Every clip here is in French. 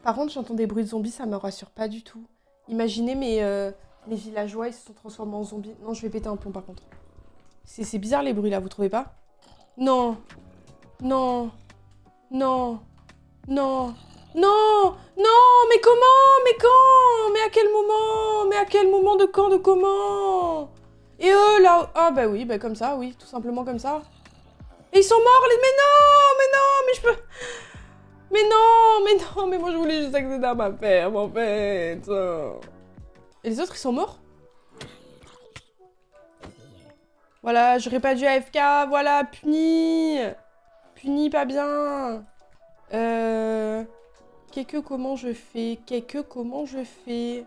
Par contre, j'entends des bruits de zombies, ça me rassure pas du tout. Imaginez, mais les villageois, ils se sont transformés en zombies. Non, je vais péter un plomb, par contre. C'est bizarre, les bruits, là, vous trouvez pas? Non. Non. Non. Non. Non. Non. Mais comment? Mais quand? Mais à quel moment? Mais à quel moment? De quand? De comment? Et eux, là... Ah, bah oui, bah comme ça, oui. Tout simplement comme ça. Et ils sont morts, les... Mais non! Mais non! Mais je peux... Mais non! Mais non! Mais moi, je voulais juste accéder à ma ferme, en fait. Et les autres, ils sont morts? Voilà, j'aurais pas dû AFK. Voilà, puni. Puni, pas bien. Quelque comment je fais? Quelque comment je fais?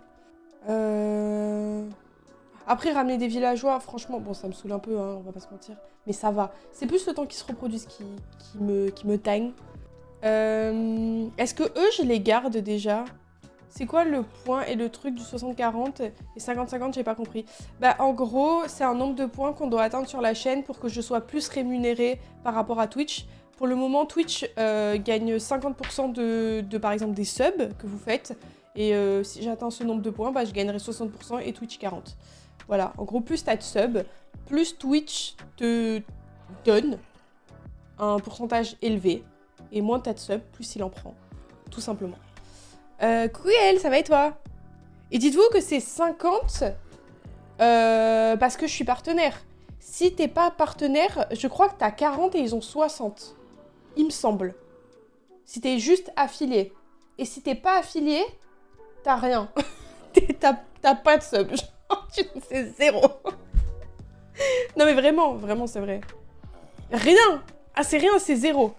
Après, ramener des villageois, franchement, bon, ça me saoule un peu, hein, on va pas se mentir. Mais ça va. C'est plus le temps qu'ils se reproduisent qui me teigne. Est-ce que eux, je les garde déjà? C'est quoi le point et le truc du 60-40 et 50-50, j'ai pas compris. Bah, en gros, c'est un nombre de points qu'on doit atteindre sur la chaîne pour que je sois plus rémunérée par rapport à Twitch. Pour le moment, Twitch gagne 50% de, par exemple, des subs que vous faites. Et si j'atteins ce nombre de points, bah, je gagnerai 60% et Twitch 40%. Voilà, en gros, plus t'as de subs, plus Twitch te donne un pourcentage élevé. Et moins t'as de subs, plus il en prend. Tout simplement. Coucou elle, ça va et toi? Et dites-vous que c'est 50 parce que je suis partenaire. Si t'es pas partenaire, je crois que t'as 40 et ils ont 60. Il me semble. Si t'es juste affilié. Et si t'es pas affilié, t'as rien. T'as pas de sub. C'est zéro. Non mais vraiment, vraiment c'est vrai. Rien. Ah c'est rien, c'est zéro.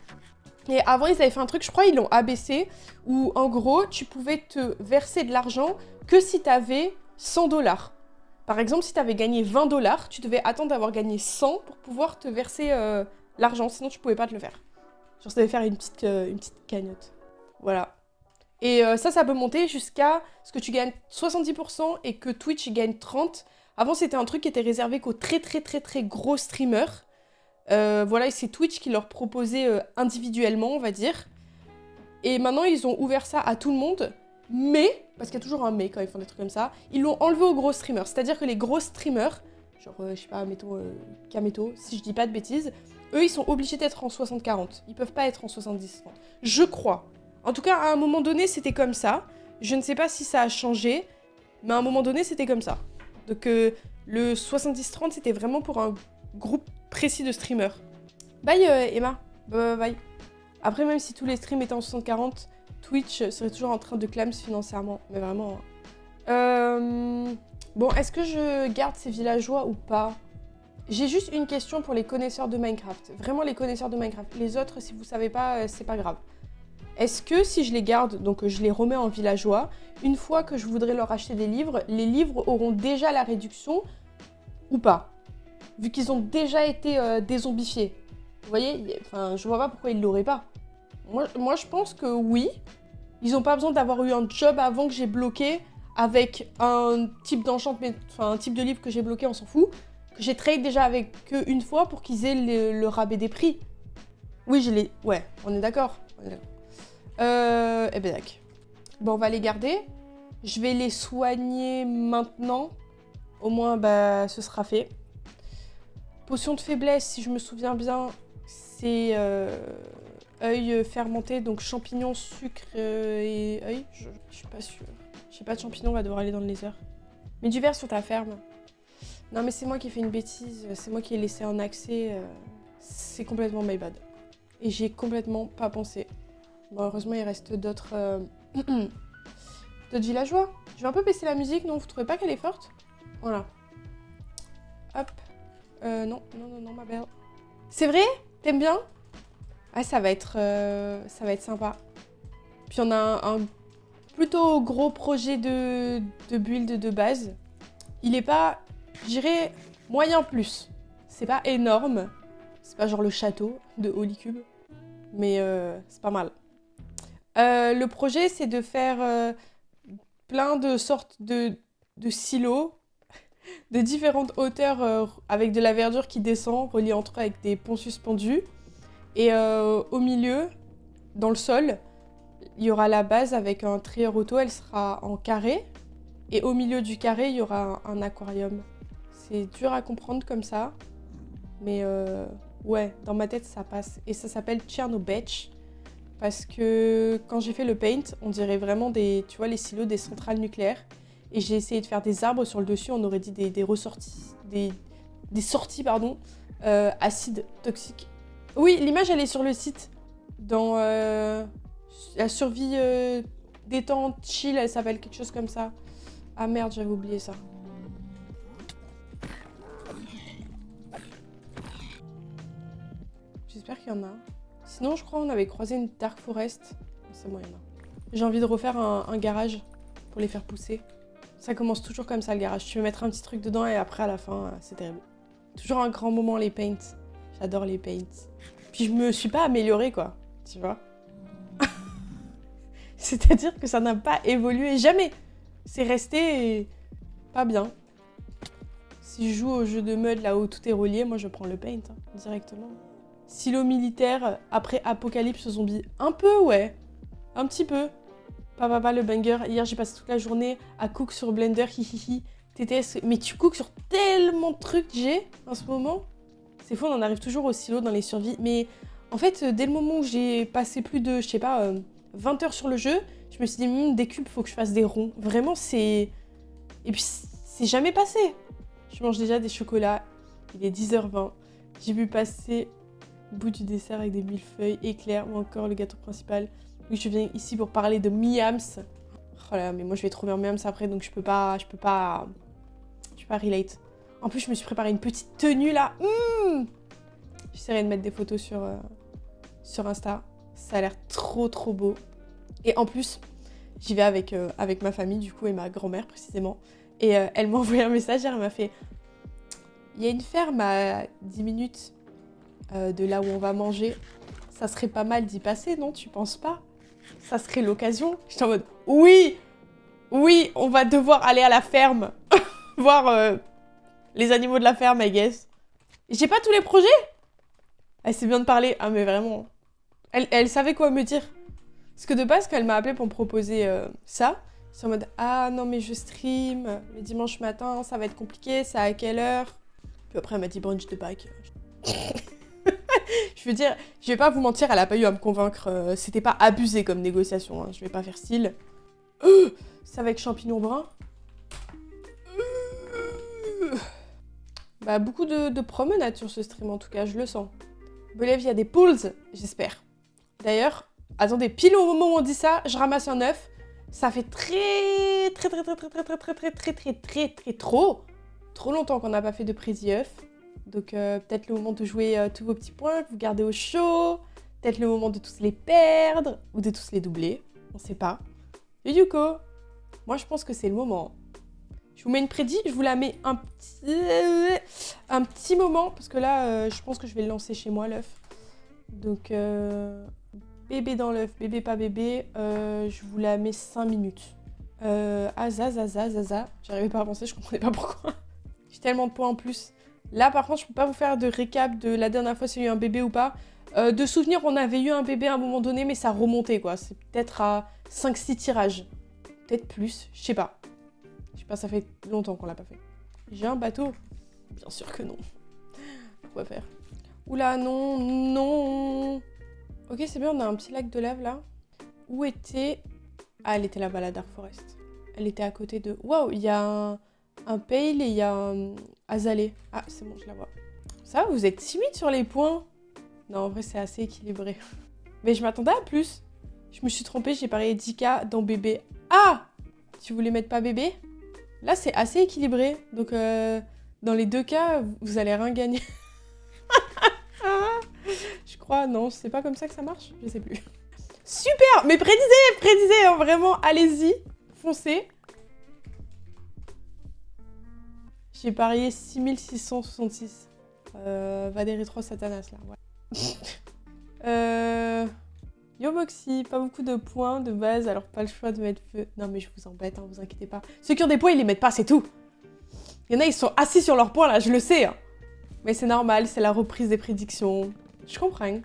Et avant, ils avaient fait un truc, je crois, ils l'ont abaissé, où en gros, tu pouvais te verser de l'argent que si tu avais 100 $. Par exemple, si tu avais gagné 20 $, tu devais attendre d'avoir gagné 100 pour pouvoir te verser l'argent, sinon tu pouvais pas te le faire. Genre, ça devait faire une petite cagnotte. Voilà. Et ça peut monter jusqu'à ce que tu gagnes 70% et que Twitch gagne 30%. Avant, c'était un truc qui était réservé qu'aux très gros streamers. Voilà, et c'est Twitch qui leur proposait individuellement, on va dire. Et maintenant, ils ont ouvert ça à tout le monde. Mais, parce qu'il y a toujours un mais quand ils font des trucs comme ça, ils l'ont enlevé aux gros streamers. C'est-à-dire que les gros streamers, genre, je sais pas, mettons Kameto, si je dis pas de bêtises, eux, ils sont obligés d'être en 60-40. Ils peuvent pas être en 70-30. Je crois. En tout cas, à un moment donné, c'était comme ça. Je ne sais pas si ça a changé, mais à un moment donné, c'était comme ça. Donc, le 70-30, c'était vraiment pour un groupe précis de streamers. Bye Emma, bye. Après, même si tous les streams étaient en 60-40, Twitch serait toujours en train de clamer financièrement, mais vraiment. Bon, est-ce que je garde ces villageois ou pas? J'ai juste une question pour les connaisseurs de Minecraft. Vraiment les connaisseurs de Minecraft. Les autres, si vous savez pas, c'est pas grave. Est-ce que si je les garde, donc je les remets en villageois, une fois que je voudrais leur acheter des livres, les livres auront déjà la réduction ou pas? Vu qu'ils ont déjà été dézombifiés. Vous voyez, enfin, je vois pas pourquoi ils l'auraient pas. Moi, je pense que oui. Ils ont pas besoin d'avoir eu un job avant que j'ai bloqué avec un type d'enchantement, enfin un type de livre que j'ai bloqué, on s'en fout. Que j'ai trade déjà avec eux une fois pour qu'ils aient le rabais des prix. Oui, je l'ai. Ouais, on est d'accord. Eh ben d'accord. Bon, on va les garder. Je vais les soigner maintenant. Au moins, bah, ce sera fait. Potion de faiblesse, si je me souviens bien, c'est œil fermenté, donc champignons, sucre et œil. Je suis pas sûre. J'ai pas de champignons, on va devoir aller dans le laser. Mets du verre sur ta ferme. Non mais c'est moi qui ai fait une bêtise, c'est moi qui ai laissé un accès. C'est complètement my bad. Et j'y ai complètement pas pensé. Bon, heureusement, il reste d'autres d'autres villageois. Je vais un peu baisser la musique, non? Vous trouvez pas qu'elle est forte? Voilà. Hop. Non, ma belle. C'est vrai? T'aimes bien? Ah, ça va être sympa. Puis on a un plutôt gros projet de build de base. Il est pas, je dirais, moyen plus. C'est pas énorme. C'est pas genre le château de Holy-Cube. Mais c'est pas mal. Le projet, c'est de faire plein de sortes de silos de différentes hauteurs avec de la verdure qui descend, reliée entre eux avec des ponts suspendus. Et au milieu, dans le sol, il y aura la base avec un trieur auto, elle sera en carré. Et au milieu du carré, il y aura un aquarium. C'est dur à comprendre comme ça. Mais ouais, dans ma tête, ça passe. Et ça s'appelle Tchernobetch. Parce que quand j'ai fait le paint, on dirait vraiment des, tu vois, les silos des centrales nucléaires. Et j'ai essayé de faire des arbres sur le dessus, on aurait dit des ressorties, des sorties, pardon, acides toxiques. Oui, l'image, elle est sur le site. Dans la survie détente, chill, elle s'appelle quelque chose comme ça. Ah merde, j'avais oublié ça. J'espère qu'il y en a. Sinon, je crois qu'on avait croisé une Dark Forest. C'est moi, il y en a. J'ai envie de refaire un garage pour les faire pousser. Ça commence toujours comme ça, le garage. Tu veux mettre un petit truc dedans et après, à la fin, c'est terrible. Toujours un grand moment, les paints. J'adore les paints. Puis je me suis pas améliorée, quoi. Tu vois. C'est-à-dire que ça n'a pas évolué jamais. C'est resté pas bien. Si je joue au jeu de mode là où tout est relié, moi je prends le paint directement. Silo militaire après apocalypse zombie. Un peu, ouais. Un petit peu. Pas le banger. Hier j'ai passé toute la journée à cook sur Blender, hihihi. TTS. Mais tu cook sur tellement de trucs, j'ai en ce moment. C'est fou, on en arrive toujours au silo dans les survies. Mais en fait, dès le moment où j'ai passé plus de, je sais pas, 20 heures sur le jeu, je me suis dit, des cubes, faut que je fasse des ronds. Vraiment, c'est... Et puis, c'est jamais passé. Je mange déjà des chocolats. Il est 10h20. J'ai vu passer au bout du dessert avec des millefeuilles, éclairs ou encore le gâteau principal. Oui, je viens ici pour parler de Miams. Oh là, mais moi, je vais trop bien Miams après, donc je peux pas relate. En plus, je me suis préparé une petite tenue, là. J'essaierai de mettre des photos sur Insta. Ça a l'air trop beau. Et en plus, j'y vais avec ma famille, du coup, et ma grand-mère, précisément. Et elle m'a envoyé un message, elle m'a fait... Il y a une ferme à 10 minutes de là où on va manger. Ça serait pas mal d'y passer, non? Tu penses pas? Ça serait l'occasion? J'étais en mode, oui, on va devoir aller à la ferme. Voir les animaux de la ferme, I guess. J'ai pas tous les projets? Elle sait bien de parler. Ah, mais vraiment. Elle savait quoi me dire. Parce que de base, quand elle m'a appelé pour me proposer ça, c'est en mode, ah non, mais je stream le dimanche matin, ça va être compliqué, c'est à quelle heure? Puis après, elle m'a dit brunch de Pâques. Je veux dire, je vais pas vous mentir, elle a pas eu à me convaincre. C'était pas abusé comme négociation, hein. Je vais pas faire style. Ça avec champignons bruns. Bah, beaucoup de promenades sur ce stream, en tout cas, je le sens. Belève, il y a des pools, j'espère. D'ailleurs, attendez, pile au moment où on dit ça, je ramasse un œuf. Ça fait trop longtemps qu'on n'a pas fait de prési œuf. Donc peut-être le moment de jouer tous vos petits points que vous gardez au chaud. Peut-être le moment de tous les perdre ou de tous les doubler. On sait pas. Et du coup, moi je pense que c'est le moment. Je vous mets une prédit, je vous la mets un petit moment. Parce que là, je pense que je vais le lancer chez moi, l'œuf. Donc, bébé dans l'œuf, bébé pas bébé, je vous la mets 5 minutes. Zaza. J'arrivais pas à avancer, je comprenais pas pourquoi. J'ai tellement de points en plus. Là, par contre, je peux pas vous faire de récap de la dernière fois s'il y a eu un bébé ou pas. De souvenir, on avait eu un bébé à un moment donné, mais ça remontait, quoi. C'est peut-être à 5-6 tirages. Peut-être plus, je sais pas. Je sais pas, ça fait longtemps qu'on l'a pas fait. J'ai un bateau? Bien sûr que non. Pourquoi faire? Oula, non. Ok, c'est bien, on a un petit lac de lave, là. Où était... Ah, elle était là-bas, la Dark Forest. Elle était à côté de... Waouh, il y a un Pale et il y a un Azalée. Ah, c'est bon, je la vois. Ça va, vous êtes timide sur les points? Non, en vrai, c'est assez équilibré. Mais je m'attendais à plus. Je me suis trompée, j'ai parié 10K dans bébé. Ah! Tu voulais mettre pas bébé? Là, c'est assez équilibré. Donc, dans les deux cas, vous allez rien gagner. Je crois, non, c'est pas comme ça que ça marche? Je sais plus. Super! Mais prédisez, hein, vraiment, allez-y, foncez. J'ai parié 6666. Vadere 3 Satanas, là, ouais. Yo Moxie, pas beaucoup de points de base, alors pas le choix de mettre feu. Non mais je vous embête, hein, vous inquiétez pas. Ceux qui ont des points, ils les mettent pas, c'est tout. Il y en a, ils sont assis sur leurs points, là, je le sais. Hein. Mais c'est normal, c'est la reprise des prédictions. Je comprends.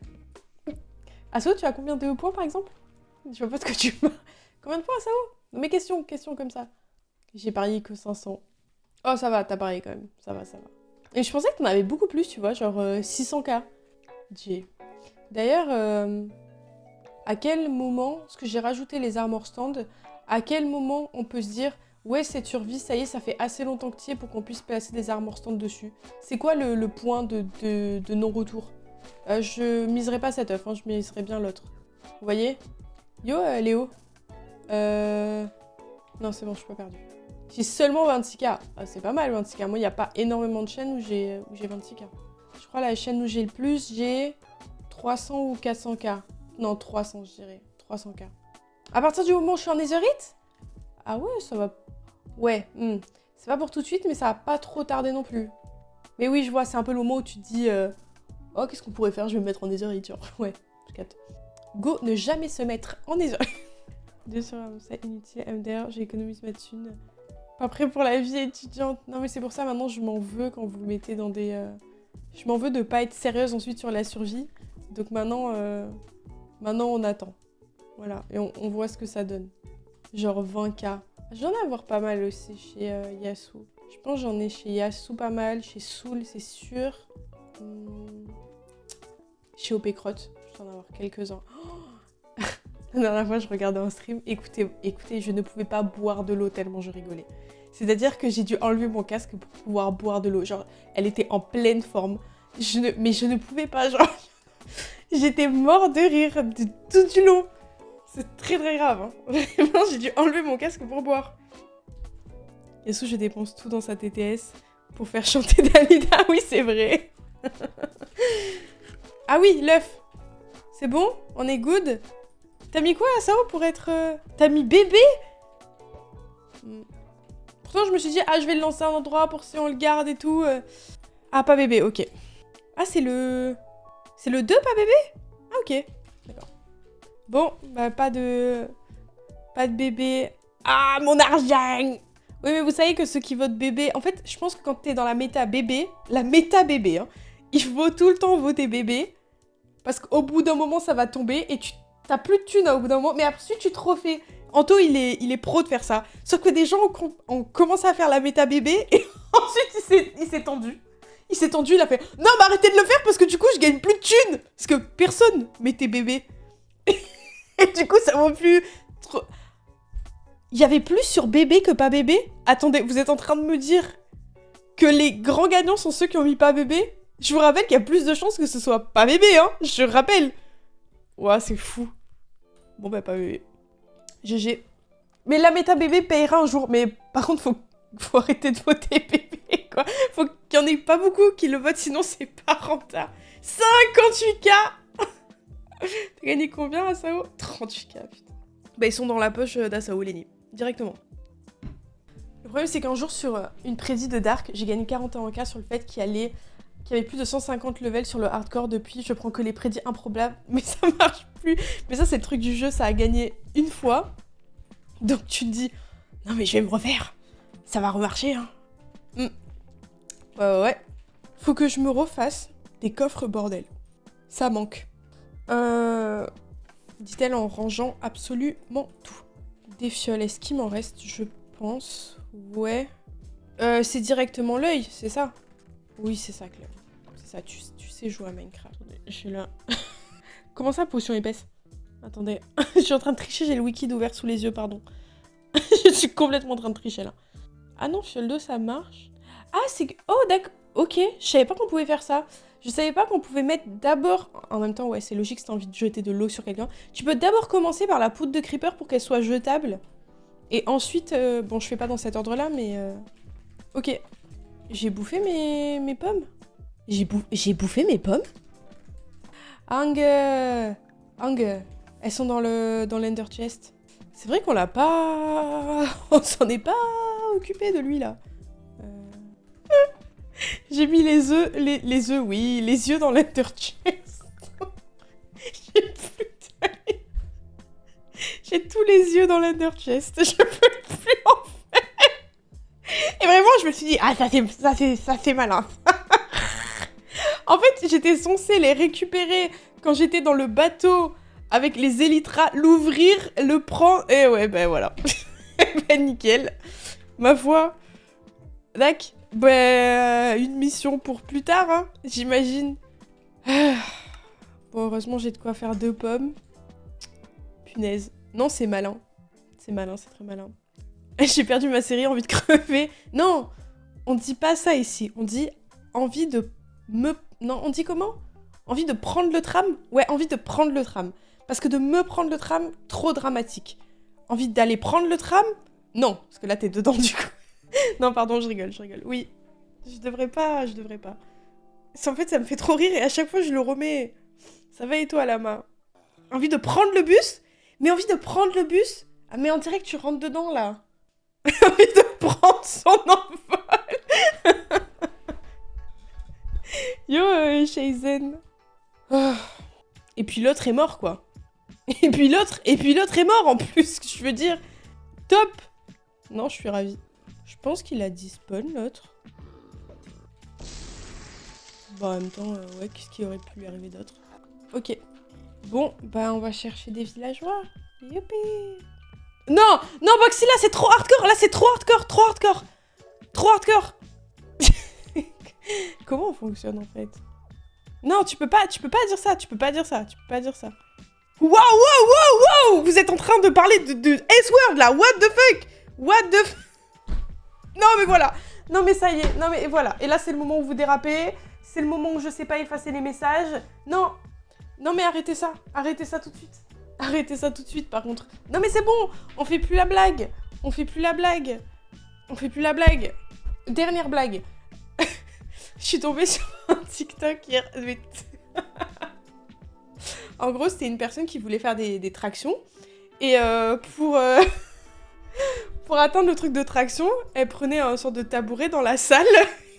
Asso, tu as combien de points, par exemple? Je vois pas ce que tu veux. Combien de points, ça vaut? Mes questions comme ça. J'ai parié que 500. Oh, ça va, t'as parié quand même. Ça va. Et je pensais que t'en avais beaucoup plus, tu vois, genre 600K. D'ailleurs, à quel moment, parce que j'ai rajouté les armor stands, à quel moment on peut se dire, ouais, cette survie, ça y est, ça fait assez longtemps que tu y es pour qu'on puisse placer des armor stands dessus. C'est quoi le point de non-retour? Je miserai pas cet œuf, hein, je miserai bien l'autre. Vous voyez? Yo, Léo. Non, c'est bon, je suis pas perdue. J'ai seulement 26K. Ah, c'est pas mal, 26K. Moi, il n'y a pas énormément de chaînes où j'ai 26K. Je crois la chaîne où j'ai le plus, j'ai 300 ou 400K. Non, 300, je dirais. 300K. À partir du moment où je suis en Netherite? Ah ouais, ça va... Ouais, c'est pas pour tout de suite, mais ça va pas trop tarder non plus. Mais oui, je vois, c'est un peu le moment où tu te dis... Oh, qu'est-ce qu'on pourrait faire? Je vais me mettre en Netherite, genre. Ouais, je capte. Go, ne jamais se mettre en Netherite. 2 sur un site inutile, MDR, j'ai économisé ma thune. Pas prêt pour la vie étudiante. Non, mais c'est pour ça, maintenant, je m'en veux quand vous mettez dans des... Je m'en veux de pas être sérieuse ensuite sur la survie. Donc maintenant, maintenant on attend. Voilà, et on voit ce que ça donne. Genre 20K. J'en ai avoir pas mal aussi chez Yasuo. Je pense que j'en ai chez Yasuo pas mal, chez Soul, c'est sûr. Chez OP Crotte, je dois en avoir quelques-uns. Oh la dernière fois, je regardais un stream. Écoutez, je ne pouvais pas boire de l'eau tellement je rigolais. C'est-à-dire que j'ai dû enlever mon casque pour pouvoir boire de l'eau. Genre, elle était en pleine forme. Mais je ne pouvais pas, genre... J'étais mort de rire tout du long. C'est très très grave. Hein. Vraiment, j'ai dû enlever mon casque pour boire. Yasuo, je dépense tout dans sa TTS pour faire chanter Dalida. Oui, c'est vrai. Ah oui, l'œuf. C'est bon? On est good? T'as mis quoi, Sao, pour être... T'as mis bébé? Pourtant, je me suis dit, ah, je vais le lancer à un endroit pour si on le garde et tout. Ah, pas bébé, ok. Ah, c'est le... C'est le 2, pas bébé? Ah, ok. D'accord. Bon, bah, pas de bébé. Ah, mon argent! Oui, mais vous savez que ceux qui votent bébé... En fait, je pense que quand t'es dans la méta bébé, hein, il faut tout le temps voter bébé. Parce qu'au bout d'un moment, ça va tomber et t'as plus de thunes au bout d'un moment. Mais ensuite, tu te refais. Anto, il est pro de faire ça. Sauf que des gens ont commencé à faire la méta bébé et ensuite, il s'est tendu. Il s'est tendu, il a fait « Non, mais arrêtez de le faire parce que du coup, je gagne plus de thunes !» Parce que personne mettait bébé. Et du coup, ça vaut plus... trop... Il y avait plus sur bébé que pas bébé? Attendez, vous êtes en train de me dire que les grands gagnants sont ceux qui ont mis pas bébé? Je vous rappelle qu'il y a plus de chances que ce soit pas bébé, hein. Je rappelle. Ouah, c'est fou. Bon, bah, pas bébé. GG. Mais la méta bébé payera un jour. Mais par contre, faut arrêter de voter bébé, quoi. Faut qu'il y en ait pas beaucoup qui le votent, sinon c'est pas rentable. 58K. T'as gagné combien, Asao? 38K, putain. Bah, ils sont dans la poche d'Asao, Lenny. Directement. Le problème, c'est qu'un jour, sur une prédit de Dark, j'ai gagné 41K sur le fait qu'il y avait plus de 150 levels sur le hardcore depuis. Je prends que les prédits improbables, mais ça marche plus. Mais ça, c'est le truc du jeu, ça a gagné une fois. Donc tu te dis, non mais je vais me refaire. Ça va remarcher, hein. Ouais. Faut que je me refasse des coffres, bordel. Ça manque. Dit-elle en rangeant absolument tout. Des fioles, est-ce qu'il m'en reste? Je pense. Ouais. C'est directement l'œil, c'est ça? Oui, c'est ça, Claire. C'est ça, tu sais jouer à Minecraft. Attendez, je suis là. Comment ça, potion épaisse? Attendez, je suis en train de tricher, j'ai le wiki ouvert sous les yeux, pardon. Je suis complètement en train de tricher, là. Ah non, fiole d'eau, ça marche. Ah, c'est... Oh, d'accord. Ok, je savais pas qu'on pouvait faire ça. Je savais pas qu'on pouvait mettre d'abord... En même temps, ouais, c'est logique si t'as envie de jeter de l'eau sur quelqu'un. Tu peux d'abord commencer par la poudre de creeper pour qu'elle soit jetable. Et ensuite... Bon, je fais pas dans cet ordre-là, mais... Ok. J'ai bouffé mes pommes. J'ai bouffé mes pommes. Ang. Elles sont dans l'Ender Chest. C'est vrai qu'on l'a pas... On s'en est pas occupé de lui, là. J'ai mis les œufs, les œufs, oui, les yeux dans l'Ender Chest. J'ai tous les yeux dans l'Ender Chest. Je peux plus en faire. Et vraiment, je me suis dit, ah, ça c'est malin. En fait, j'étais censée les récupérer quand j'étais dans le bateau avec les élytras, l'ouvrir, le prendre, et ouais, ben voilà. Ben nickel. Ma foi. Dac. Ben, une mission pour plus tard, hein, j'imagine. Bon, heureusement, j'ai de quoi faire 2 pommes. Punaise. Non, c'est malin. C'est malin, c'est très malin. J'ai perdu ma série, envie de crever. Non, on dit pas ça ici. On dit envie de me... Non, on dit comment? Envie de prendre le tram? Ouais, envie de prendre le tram. Parce que de me prendre le tram, trop dramatique. Envie d'aller prendre le tram? Non, parce que là, t'es dedans, du coup. Non, pardon, je rigole. Oui. Je devrais pas. En fait, ça me fait trop rire et à chaque fois, je le remets. Ça va et toi, Lama? Envie de prendre le bus? Mais envie de prendre le bus? Ah, mais on dirait que tu rentres dedans, là. Envie de prendre son envol. Yo, Shazen. Oh. Et puis l'autre est mort, quoi. Et puis l'autre est mort, en plus, je veux dire. Top. Non, je suis ravie. Je pense qu'il a dispawn, l'autre. Bon, en même temps, ouais, qu'est-ce qui aurait pu lui arriver d'autre? Ok. Bon, bah, on va chercher des villageois. Youpi. Non, non, Boxy, là, c'est trop hardcore. Là, c'est trop hardcore. Comment on fonctionne, en fait? Non, tu peux pas dire ça. Wow. Vous êtes en train de parler de S-word, là. What the fuck? Non, mais voilà. Non, mais ça y est. Non, mais voilà. Et là, c'est le moment où vous dérapez. C'est le moment où je sais pas effacer les messages. Non, mais arrêtez ça. Arrêtez ça tout de suite, par contre. Non, mais c'est bon. On fait plus la blague. Dernière blague. Je suis tombée sur un TikTok hier. En gros, c'était une personne qui voulait faire des tractions. Et pour atteindre le truc de traction, elle prenait un sorte de tabouret dans la salle.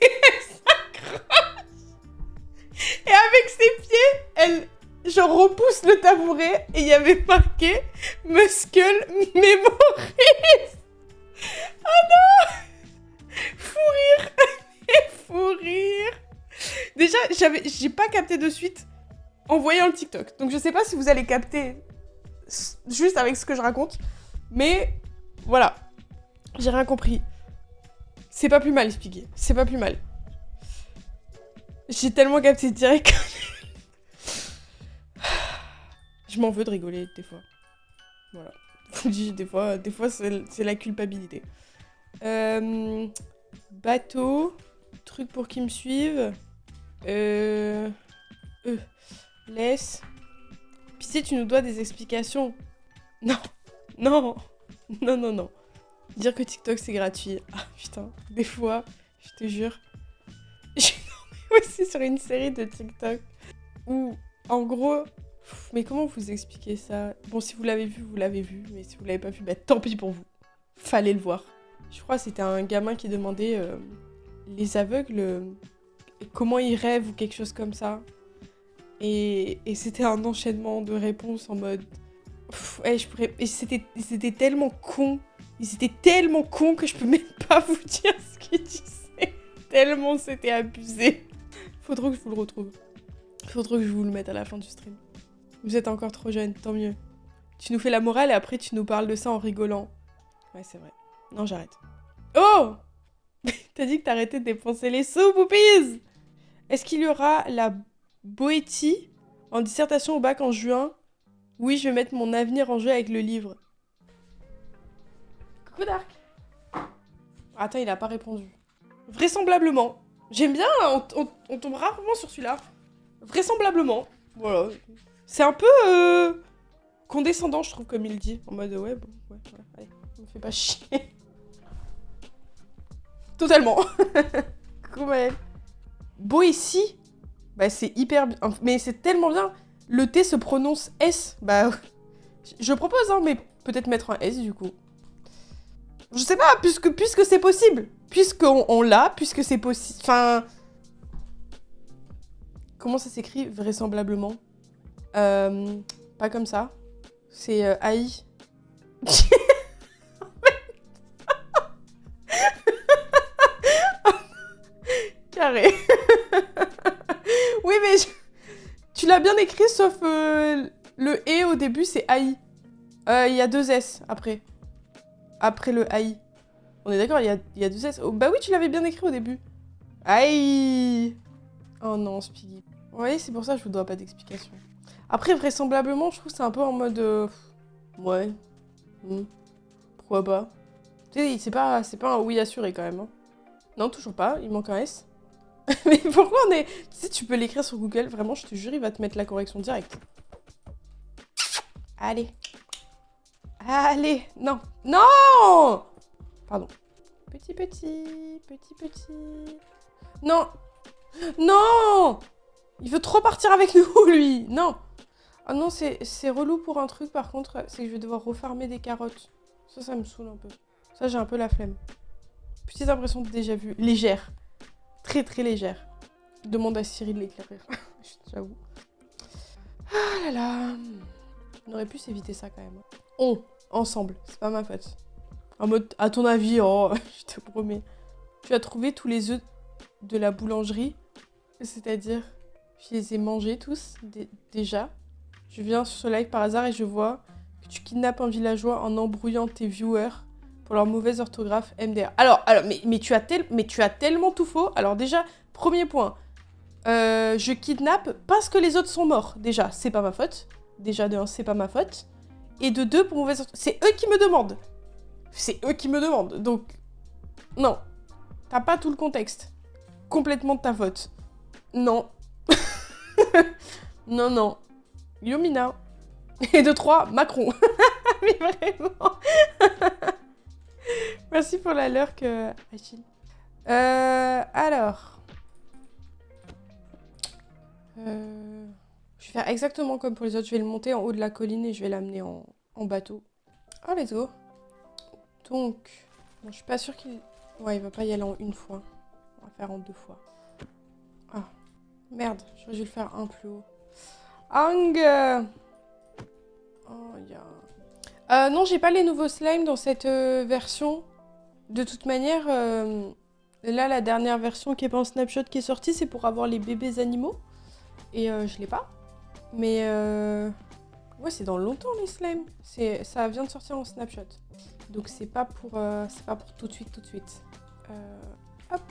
Et elle s'accroche. Et avec ses pieds, je repousse le tabouret. Et il y avait marqué « Muscle Memories ». Oh non. Fou rire. Déjà, j'ai pas capté de suite en voyant le TikTok. Donc je sais pas si vous allez capter juste avec ce que je raconte. Mais voilà. J'ai rien compris. C'est pas plus mal expliqué. J'ai tellement capté direct. Je m'en veux de rigoler des fois. Voilà. Je vous dis, des fois c'est la culpabilité. Bateau. Truc pour qu'ils me suivent. Laisse. Pissé, tu nous dois des explications. Non. Dire que TikTok c'est gratuit. Ah putain, des fois, je te jure. J'ai tombé aussi sur une série de TikTok où, en gros, mais comment vous expliquer ça? Bon, si vous l'avez vu, vous l'avez vu, mais si vous l'avez pas vu, bah tant pis pour vous. Fallait le voir. Je crois que c'était un gamin qui demandait les aveugles comment ils rêvent ou quelque chose comme ça. Et c'était un enchaînement de réponses en mode... Et c'était tellement con. Ils étaient tellement cons que je peux même pas vous dire ce qu'ils disaient. Tellement c'était abusé. Faut trop que je vous le retrouve. Faut trop que je vous le mette à la fin du stream. Vous êtes encore trop jeune, tant mieux. Tu nous fais la morale et après tu nous parles de ça en rigolant. Ouais, c'est vrai. Non, j'arrête. Oh. T'as dit que t'arrêtais de dépenser les sous, Poupies. Est-ce qu'il y aura la Boétie en dissertation au bac en juin? Oui, je vais mettre mon avenir en jeu avec le livre. Coucou Dark. Attends, il a pas répondu. Vraisemblablement. J'aime bien, on tombe rarement sur celui-là. Vraisemblablement. Voilà. C'est un peu condescendant, je trouve, comme il dit. En mode, ouais, bon, ouais, voilà, allez, me fais pas chier. Totalement. Coucou Maëlle. Boétie. Bah, c'est hyper bien. Mais c'est tellement bien. Le T se prononce S. Bah, je propose, hein, mais peut-être mettre un S, du coup. Je sais pas, puisque c'est possible. Puisqu'on l'a, puisque c'est possible. Enfin... Comment ça s'écrit, vraisemblablement? Pas comme ça. C'est AI. Carré. Oui, mais tu l'as bien écrit, sauf le « et » au début, c'est AI. Il y a 2 S après. Après le AI. On est d'accord, il y a 2 S. Oh, bah oui, tu l'avais bien écrit au début. Aïe. Oh non, Spiggy. Oui, c'est pour ça que je vous dois pas d'explication. Après, vraisemblablement, je trouve que c'est un peu en mode... ouais. Pourquoi pas. Tu sais, c'est pas un oui assuré quand même. Hein. Non, toujours pas, il manque un S. Mais pourquoi on est... Tu sais, tu peux l'écrire sur Google, vraiment, je te jure, il va te mettre la correction directe. Allez. Allez. Non. Non. Pardon. Petit. Non. Non. Il veut trop partir avec nous, lui. Non. Ah non, c'est relou pour un truc, par contre, c'est que je vais devoir refarmer des carottes. Ça me saoule un peu. Ça, j'ai un peu la flemme. Petite impression de déjà vu. Légère. Très, très légère. Demande à Siri de l'éclairer. J'avoue. Ah là là. On aurait pu s'éviter ça, quand même. Ensemble. C'est pas ma faute. En mode, à ton avis, oh, je te promets. Tu as trouvé tous les œufs de la boulangerie. C'est-à-dire, je les ai mangés tous, déjà. Je viens sur ce live par hasard et je vois que tu kidnappes un villageois en embrouillant tes viewers pour leur mauvaise orthographe MDR. Alors mais tu as tellement tout faux. Alors déjà, premier point. Je kidnappe parce que les autres sont morts. Déjà, c'est pas ma faute. Déjà, de 1, c'est pas ma faute. Et de 2, pour mauvaise orthographe. C'est eux qui me demandent. C'est eux qui me demandent. Donc, non. T'as pas tout le contexte. Complètement de ta faute. Non. Non. Yomina. Et de 3, Macron. Mais vraiment. Merci pour la lurk, Achille. Alors. Je vais faire exactement comme pour les autres. Je vais le monter en haut de la colline et je vais l'amener en bateau. Oh, let's go. Donc, bon, je suis pas sûre qu'il... Ouais, il va pas y aller en une fois. On va faire en 2 fois. Ah, merde. J'aurais dû le faire un plus haut. Ang. Oh, yeah. Non, j'ai pas les nouveaux slimes dans cette version. De toute manière, là, la dernière version qui est pas en snapshot qui est sortie, c'est pour avoir les bébés animaux. Et je l'ai pas. Mais ouais, c'est dans longtemps les slimes. Ça vient de sortir en snapshot. Donc c'est pas pour tout de suite. Hop,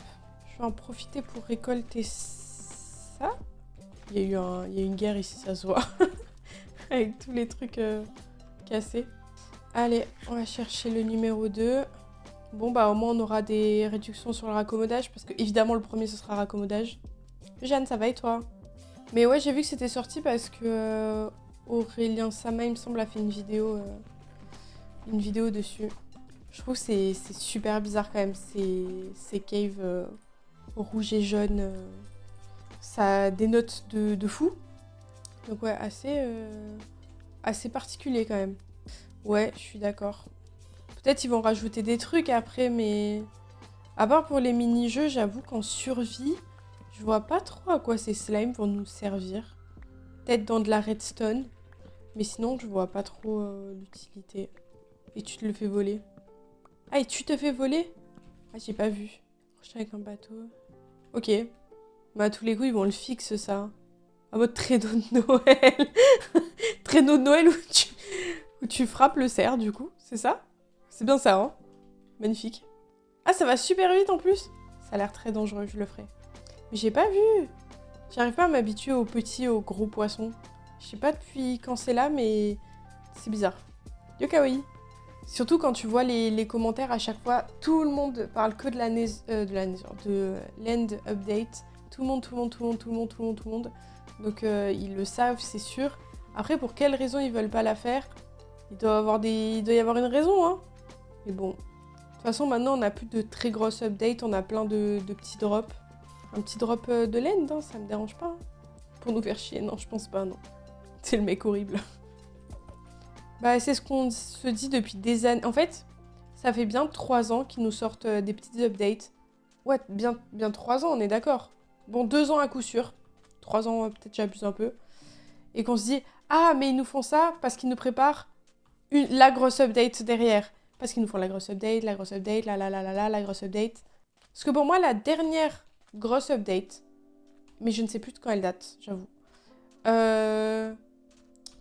je vais en profiter pour récolter ça. Il y a une guerre ici, ça se voit. Avec tous les trucs cassés. Allez, on va chercher le numéro 2. Bon, bah au moins on aura des réductions sur le raccommodage. Parce que évidemment le premier ce sera raccommodage. Jeanne, ça va et toi? Mais ouais, j'ai vu que c'était sorti parce que Aurélien Sama, il me semble, a fait une vidéo dessus. Je trouve que c'est super bizarre quand même, ces caves rouges et jaunes. Ça dénote de fou. Donc ouais, assez particulier quand même. Ouais, je suis d'accord. Peut-être ils vont rajouter des trucs après, mais... À part pour les mini-jeux, j'avoue qu'en survie, je vois pas trop à quoi ces slimes vont nous servir. Peut-être dans de la redstone. Mais sinon, je vois pas trop l'utilité. Et tu te le fais voler. Ah, et tu te fais voler? Ah, j'ai pas vu. Prochain avec un bateau. Ok. Bah, à tous les coups, ils vont le fixer, ça. En mode traîneau de Noël. Traîneau de Noël où tu frappes le cerf, du coup. C'est ça? C'est bien ça, hein? Magnifique. Ah, ça va super vite, en plus. Ça a l'air très dangereux, je le ferai. Mais j'ai pas vu. J'arrive pas à m'habituer aux petits, aux gros poissons. Je sais pas depuis quand c'est là, mais c'est bizarre. Yo kawaii. Surtout quand tu vois les commentaires à chaque fois, tout le monde parle que de l'end update. Tout le monde. Donc ils le savent, c'est sûr. Après, pour quelle raison ils veulent pas la faire? Il doit y avoir une raison, hein. Mais bon. De toute façon, maintenant, on a plus de très grosses updates. On a plein de petits drops. Un petit drop de l'end, hein, ça me dérange pas. Hein. Pour nous faire chier, non, je pense pas, non. C'est le mec horrible. Bah, c'est ce qu'on se dit depuis des années. En fait, ça fait bien 3 ans qu'ils nous sortent des petites updates. Ouais, bien 3 ans, on est d'accord. Bon, 2 ans à coup sûr. 3 ans, peut-être j'abuse un peu. Et qu'on se dit, ah, mais ils nous font ça parce qu'ils nous préparent la grosse update derrière. Parce qu'ils nous font la grosse update, la grosse update. Parce que pour moi, la dernière grosse update, mais je ne sais plus de quand elle date, j'avoue.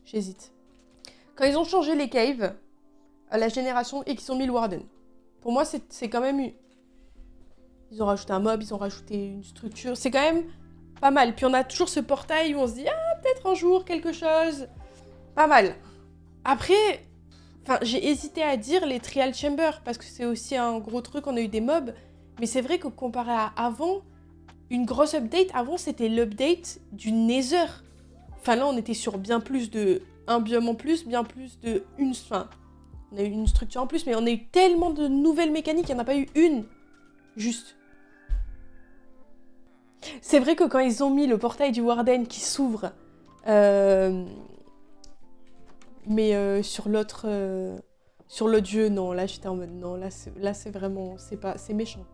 J'hésite. Quand ils ont changé les caves, à la génération, et qu'ils ont mis le Warden. Pour moi, c'est quand même... Ils ont rajouté un mob, ils ont rajouté une structure. C'est quand même pas mal. Puis on a toujours ce portail où on se dit « Ah, peut-être un jour, quelque chose. » Pas mal. Après, j'ai hésité à dire les Trial Chambers, parce que c'est aussi un gros truc, on a eu des mobs. Mais c'est vrai que comparé à avant, une grosse update, avant c'était l'update du Nether. Enfin là, on était sur bien plus de un biome en plus, bien plus de une... Enfin, on a eu une structure en plus, mais on a eu tellement de nouvelles mécaniques, il n'y en a pas eu une. Juste. C'est vrai que quand ils ont mis le portail du Warden qui s'ouvre, sur l'autre jeu, non, là j'étais en mode non, là c'est vraiment, c'est méchant.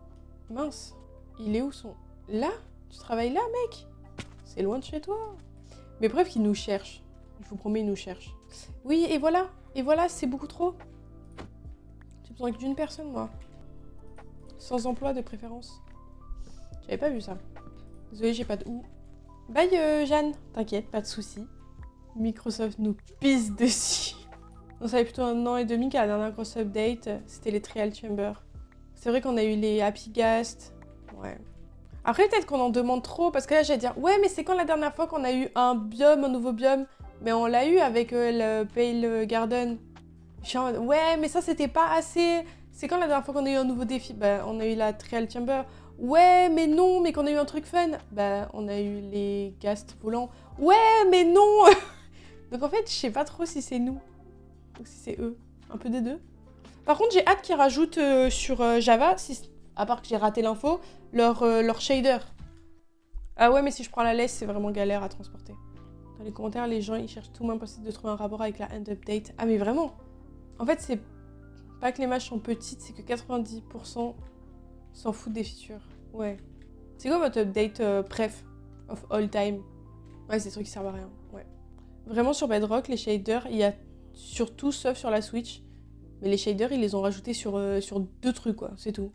Mince, il est où son... Là? Tu travailles là, mec? C'est loin de chez toi. Mais bref, qu'il nous cherche. Je vous promets, il nous cherche. Oui, et voilà, c'est beaucoup trop. J'ai besoin que d'une personne, moi. Sans emploi de préférence. J'avais pas vu ça. Désolée, j'ai pas de où. Bye, Jeanne. T'inquiète, pas de soucis. Microsoft nous pisse dessus. On savait plutôt 1 an et demi qu'à la dernière grosse update, c'était les Trial Chambers. C'est vrai qu'on a eu les Happy Ghast. Ouais. Après, peut-être qu'on en demande trop, parce que là, j'allais dire, ouais, mais c'est quand la dernière fois qu'on a eu un nouveau biome? Mais on l'a eu avec le Pale Garden. Ouais, mais ça, c'était pas assez. C'est quand la dernière fois qu'on a eu un nouveau défi? Bah, on a eu la Trial Chamber. Ouais, mais non, mais qu'on a eu un truc fun. Bah, on a eu les Ghast volants. Ouais, mais non. Donc en fait, je sais pas trop si c'est nous ou si c'est eux. Un peu des deux. Par contre, j'ai hâte qu'ils rajoutent sur Java, à part que j'ai raté l'info, leur shader. Ah ouais, mais si je prends la laisse, c'est vraiment galère à transporter. Dans les commentaires, les gens, ils cherchent tout le monde possible de trouver un rapport avec la end update. Ah mais vraiment. En fait, c'est pas que les matchs sont petites, c'est que 90% s'en foutent des features. Ouais. C'est quoi votre update pref of all time? Ouais, c'est des trucs qui servent à rien. Ouais. Vraiment, sur Bedrock, les shaders, il y a surtout, sauf sur la Switch, mais les shaders, ils les ont rajoutés sur 2 trucs, quoi. C'est tout.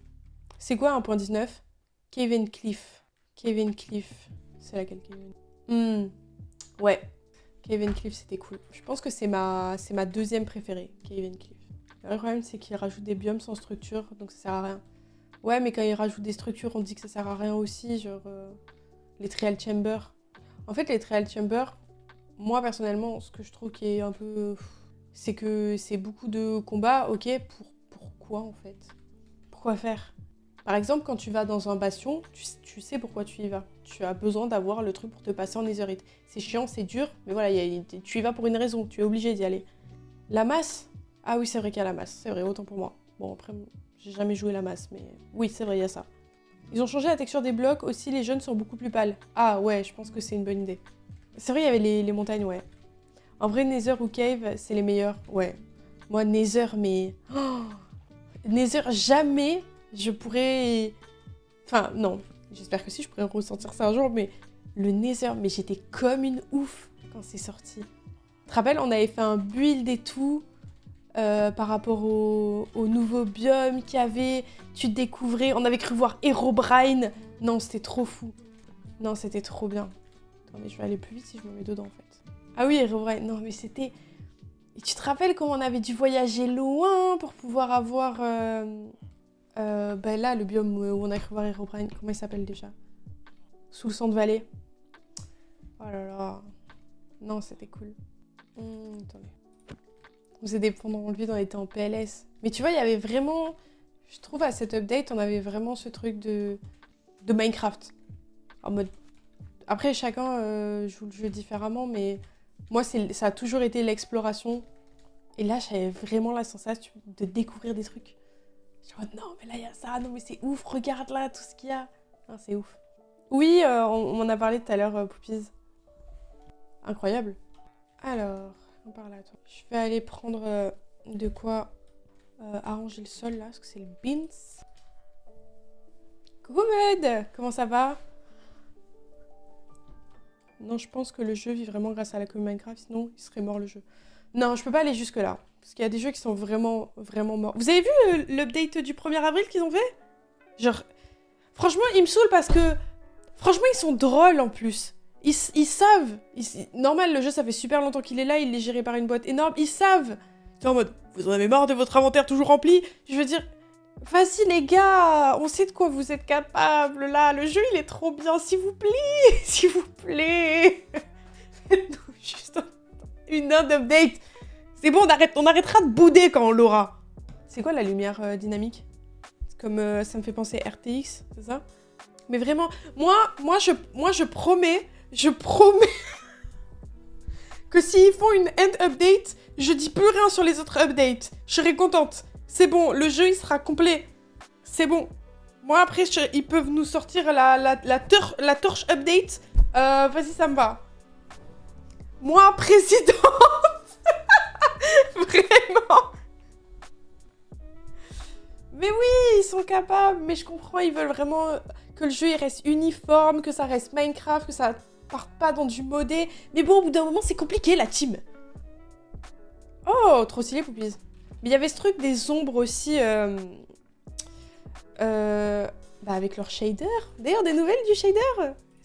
C'est quoi 1.19? Cave and Cliff. Cave and Cliff. C'est laquelle, Cave and... Ouais. Cave and Cliff, c'était cool. Je pense que c'est ma deuxième préférée, Cave and Cliff. Le problème, c'est qu'ils rajoutent des biomes sans structure, donc ça sert à rien. Ouais, mais quand ils rajoutent des structures, on dit que ça sert à rien aussi, genre les Trial Chambers. En fait, les Trial Chambers, moi, personnellement, ce que je trouve qui est un peu... c'est que c'est beaucoup de combats, ok, pourquoi, en fait? Pourquoi faire? Par exemple, quand tu vas dans un bastion, tu sais pourquoi tu y vas. Tu as besoin d'avoir le truc pour te passer en netherite. C'est chiant, c'est dur, mais voilà, tu y vas pour une raison, tu es obligé d'y aller. La masse? Ah oui, c'est vrai qu'il y a la masse, c'est vrai, autant pour moi. Bon, après, j'ai jamais joué la masse, mais oui, c'est vrai, il y a ça. Ils ont changé la texture des blocs, aussi les jeunes sont beaucoup plus pâles. Ah ouais, je pense que c'est une bonne idée. C'est vrai, il y avait les montagnes, ouais. En vrai, Nether ou Cave, c'est les meilleurs, ouais. Moi, Nether, mais... Oh, Nether, jamais je pourrais... Enfin, non, j'espère que si, je pourrais ressentir ça un jour, mais le Nether, mais j'étais comme une ouf quand c'est sorti. Tu te rappelles, on avait fait un build et tout, par rapport au nouveau biome qu'il y avait, tu découvrais, on avait cru voir Herobrine. Non, c'était trop fou. Non, c'était trop bien. Attendez, je vais aller plus vite si je me mets dedans, en fait. Ah oui, Herobrine, non, mais c'était... Et tu te rappelles comment on avait dû voyager loin pour pouvoir avoir... ben là, le biome où on a cru voir Herobrine, comment il s'appelle déjà? Sous le sang de vallée. Oh là là. Non, c'était cool. Attendez. On faisait des pendant le vide, on était en PLS. Mais tu vois, il y avait vraiment... Je trouve à cette update, on avait vraiment ce truc de Minecraft. En mode... Après, chacun joue le jeu différemment, mais... Moi, ça a toujours été l'exploration. Et là, j'avais vraiment la sensation de découvrir des trucs. Je me dis, non, mais là, il y a ça. Non, mais c'est ouf. Regarde là, tout ce qu'il y a. Non, c'est ouf. Oui, on m'en a parlé tout à l'heure, Poupies. Incroyable. Alors, on parle à toi. Je vais aller prendre de quoi arranger le sol, là, parce que c'est le beans. Coucou, Med. Comment ça va? Non, je pense que le jeu vit vraiment grâce à la communauté Minecraft, sinon il serait mort le jeu. Non, je peux pas aller jusque là, parce qu'il y a des jeux qui sont vraiment, vraiment morts. Vous avez vu l'update du 1er avril qu'ils ont fait? Genre, franchement, ils me saoulent parce que, franchement, ils sont drôles en plus. Ils savent. Normal, le jeu, ça fait super longtemps qu'il est là, il est géré par une boîte énorme. Ils savent. C'est en mode, vous en avez marre de votre inventaire toujours rempli? Je veux dire, vas-y les gars, on sait de quoi vous êtes capables là. Le jeu, il est trop bien, s'il vous plaît. S'il vous plaît. Faites-nous juste une heure d'update. C'est bon, on arrêtera de bouder quand on l'aura. C'est quoi la lumière dynamique? Comme ça me fait penser RTX, c'est ça? Mais vraiment, moi je promets que s'ils font une end update, je dis plus rien sur les autres updates. Je serai contente. C'est bon, le jeu il sera complet. C'est bon. Moi après, ils peuvent nous sortir la torche update. Vas-y, ça me va. Moi, présidente. Vraiment. Mais oui, ils sont capables. Mais je comprends, ils veulent vraiment que le jeu il reste uniforme, que ça reste Minecraft, que ça parte pas dans du modé. Mais bon, au bout d'un moment, c'est compliqué, la team. Oh, trop stylé, Poupies. Mais il y avait ce truc des ombres aussi... avec leur shader. D'ailleurs, des nouvelles du shader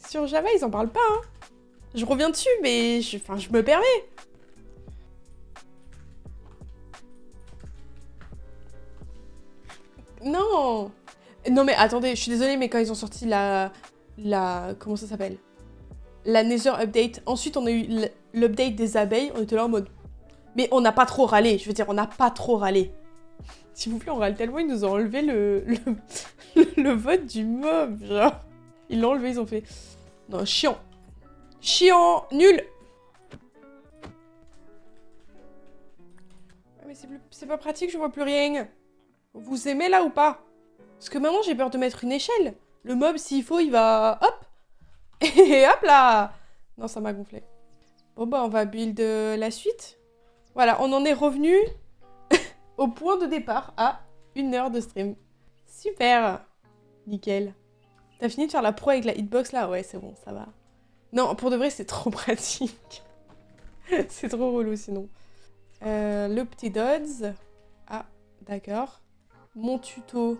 sur Java, ils en parlent pas, hein. Je reviens dessus, mais je me permets. Non. Non mais attendez, je suis désolée, mais quand ils ont sorti la comment ça s'appelle? La Nether Update. Ensuite, on a eu l'update des abeilles. On était là en mode... Mais on n'a pas trop râlé. Je veux dire, on n'a pas trop râlé. S'il vous plaît, on râle tellement, ils nous ont enlevé le vote du mob, genre. Ils l'ont enlevé, ils ont fait... Non, chiant. Chiant, nul. Mais c'est pas pratique, je vois plus rien. Vous aimez là ou pas? Parce que maintenant, j'ai peur de mettre une échelle. Le mob, s'il faut, il va... Hop. Et hop là. Non, ça m'a gonflé. Bon bah, on va build la suite. Voilà, on en est revenu au point de départ à 1 heure de stream. Super. Nickel. T'as fini de faire la pro avec la hitbox là? Ouais, c'est bon, ça va. Non, pour de vrai, c'est trop pratique. C'est trop relou sinon. Le petit Dodds. Ah, d'accord. Mon tuto.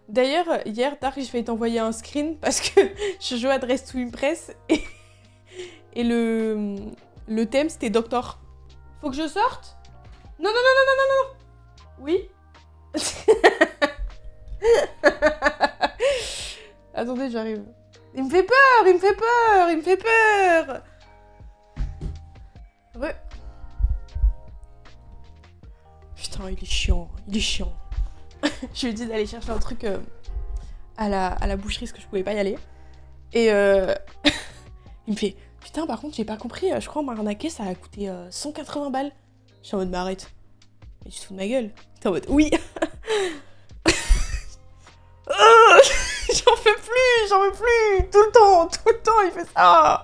D'ailleurs, hier, Dark, je vais t'envoyer un screen parce que je jouais à Dress to Impress et le thème, c'était Doctor. Faut que je sorte? Non, non, non, non, non, non, non. Oui. Attendez, j'arrive. Il me fait peur, il me fait peur, il me fait peur. Ouais. Putain, il est chiant, il est chiant. Je lui ai dit d'aller chercher un truc à la boucherie parce que je pouvais pas y aller. Et il me fait, putain, par contre, j'ai pas compris, je crois en m'a arnaqué, ça a coûté 180 balles. Je suis en mode, mais arrête. Mais tu te fous de ma gueule. T'es en mode, oui. J'en peux plus. Tout le temps, il fait ça.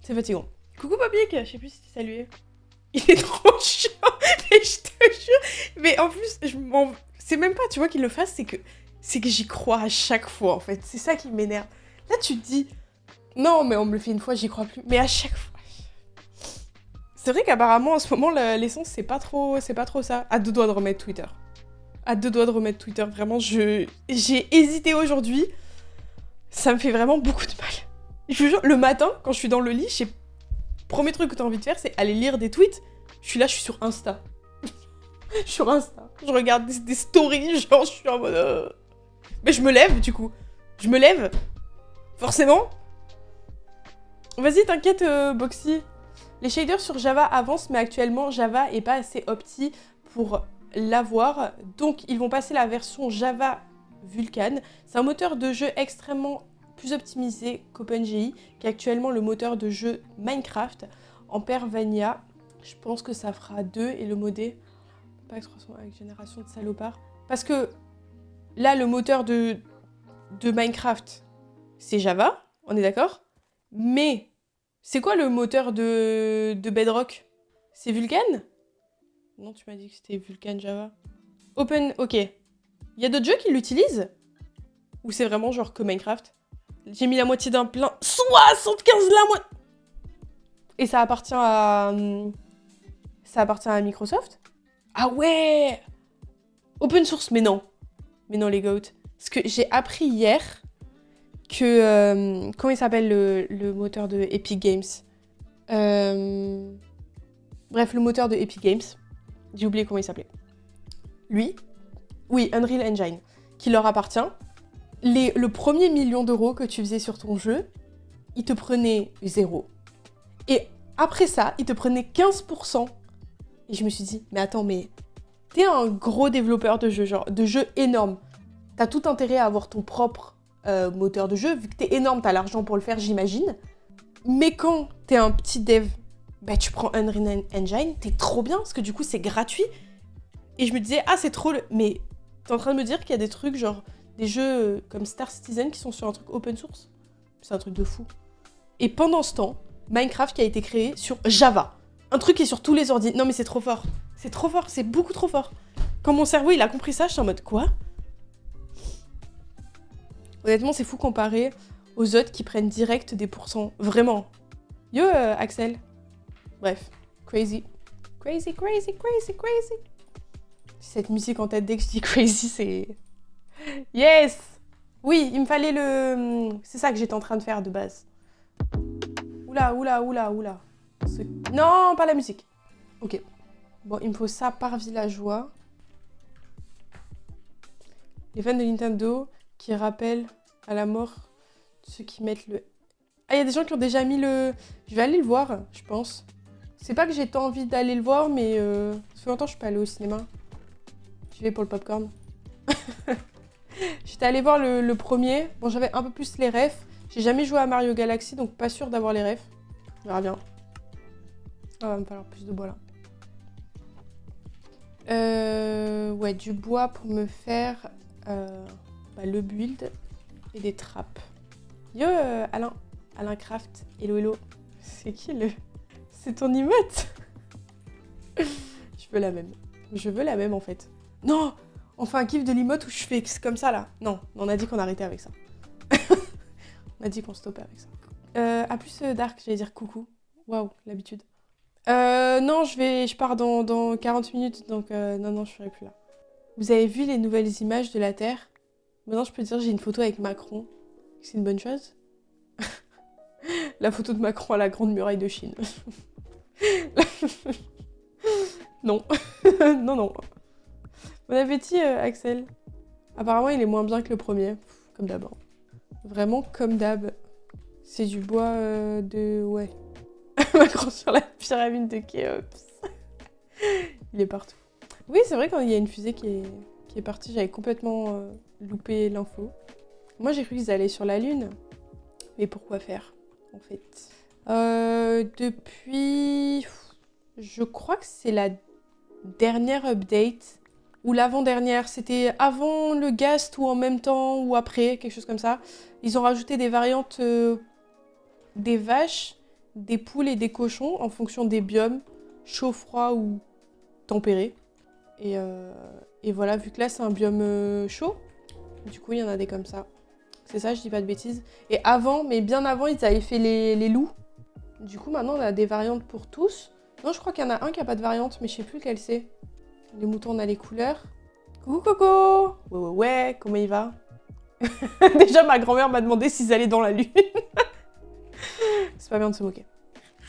C'est fatigant. Coucou Papique, je sais plus si tu t'es salué. Il est trop chiant, mais je te jure. Mais en plus, c'est même pas, tu vois, qu'il le fasse, c'est que j'y crois à chaque fois, en fait. C'est ça qui m'énerve. Là, tu te dis, non, mais on me le fait une fois, j'y crois plus. Mais à chaque fois. C'est vrai qu'apparemment, en ce moment, l'essence, c'est pas trop ça. À 2 doigts de remettre Twitter. À 2 doigts de remettre Twitter. Vraiment, j'ai hésité aujourd'hui. Ça me fait vraiment beaucoup de mal. Je vous jure, le matin, quand je suis dans le lit, premier truc que t'as envie de faire, c'est aller lire des tweets. Je suis sur Insta. Sur Insta. Je regarde des stories, genre, je suis en mode... Mais je me lève, du coup. Je me lève. Forcément. Vas-y, t'inquiète, Boxy. Les shaders sur Java avancent, mais actuellement, Java est pas assez opti pour l'avoir. Donc, ils vont passer la version Java Vulkan. C'est un moteur de jeu extrêmement plus optimisé qu'OpenGI, qui est actuellement le moteur de jeu Minecraft. En paire Vanilla, je pense que ça fera 2 et le modé, pas excroissement avec génération de salopard. Parce que là, le moteur de Minecraft, c'est Java, on est d'accord? Mais c'est quoi le moteur de Bedrock? C'est Vulkan? Non, tu m'as dit que c'était Vulkan Java. Ok. Il y a d'autres jeux qui l'utilisent? Ou c'est vraiment genre que Minecraft? J'ai mis la moitié d'un plein. 75 la moitié. Et ça appartient à... Ça appartient à Microsoft? Ah ouais! Open source, mais non. Mais non, les goats. Parce que j'ai appris hier que... comment il s'appelle le moteur de Epic Games? Bref, le moteur de Epic Games. J'ai oublié comment il s'appelait. Lui, oui, Unreal Engine, qui leur appartient. Le premier million d'euros que tu faisais sur ton jeu, il te prenait 0. Et après ça, il te prenait 15%. Et je me suis dit, mais attends, mais t'es un gros développeur de jeux, genre de jeux énormes. T'as tout intérêt à avoir ton propre moteur de jeu, vu que t'es énorme, t'as l'argent pour le faire, j'imagine. Mais quand t'es un petit dev, bah tu prends Unreal Engine, t'es trop bien, parce que du coup c'est gratuit. Et je me disais, ah c'est trop... Mais t'es en train de me dire qu'il y a des trucs, genre des jeux comme Star Citizen qui sont sur un truc open source? C'est un truc de fou. Et pendant ce temps, Minecraft qui a été créé sur Java. Un truc qui est sur tous les ordi. Non mais c'est trop fort. C'est trop fort, c'est beaucoup trop fort. Quand mon cerveau il a compris ça, j'étais en mode quoi? Honnêtement, c'est fou comparé aux autres qui prennent direct des pourcents. Vraiment. Yo, Axel. Bref. Crazy. Crazy, crazy, crazy, crazy. Cette musique en tête dès que je dis crazy, c'est... Yes! Oui, il me fallait le... C'est ça que j'étais en train de faire de base. Oula, oula, oula, oula. Non, pas la musique. Ok. Bon, il me faut ça par villageois. Les fans de Nintendo qui rappellent à la mort ceux qui mettent le... Ah, il y a des gens qui ont déjà mis le... Je vais aller le voir, je pense. C'est pas que j'ai tant envie d'aller le voir, mais ça fait longtemps que je suis pas allée au cinéma. J'y vais pour le popcorn. J'étais allée voir le premier. Bon, j'avais un peu plus les refs. J'ai jamais joué à Mario Galaxy, donc pas sûre d'avoir les refs. On verra bien. Ah, va me falloir plus de bois là. Ouais, du bois pour me faire le build et des trappes. Yo, Alain. Alain Craft. Hello, hello. C'est qui le... C'est ton emote? Je veux la même. Je veux la même en fait. Non! On fait un kiff de l'emote où je fais comme ça là. Non, on a dit qu'on arrêtait avec ça. On a dit qu'on stoppait avec ça. À plus Dark, j'allais dire coucou. Waouh, l'habitude. Non, je pars dans 40 minutes, donc non, je serai plus là. Vous avez vu les nouvelles images de la Terre? Maintenant, je peux dire j'ai une photo avec Macron. C'est une bonne chose? La photo de Macron à la Grande Muraille de Chine. Non. Non, non. Bon appétit, Axel. Apparemment, il est moins bien que le premier. Comme d'hab. Vraiment comme d'hab. C'est du bois de... Ouais. Macron sur la pyramide de Khéops. Il est partout. Oui, c'est vrai quand il y a une fusée qui est partie, j'avais complètement loupé l'info. Moi, j'ai cru qu'ils allaient sur la Lune. Mais pourquoi faire, en fait? Depuis... Je crois que c'est la dernière update. Ou l'avant-dernière, c'était avant le Ghast ou en même temps ou après, quelque chose comme ça. Ils ont rajouté des variantes des vaches, des poules et des cochons en fonction des biomes, chaud, froid ou tempéré. Et voilà, vu que là c'est un biome chaud, du coup il y en a des comme ça. C'est ça, je dis pas de bêtises. Et avant, mais bien avant, ils avaient fait les loups. Du coup maintenant on a des variantes pour tous. Non, je crois qu'il y en a un qui a pas de variante, mais je sais plus lequel c'est. Les moutons, on a les couleurs. Coucou Coco! Ouais, comment il va? Déjà, ma grand-mère m'a demandé s'ils allaient dans la lune. C'est pas bien de se moquer.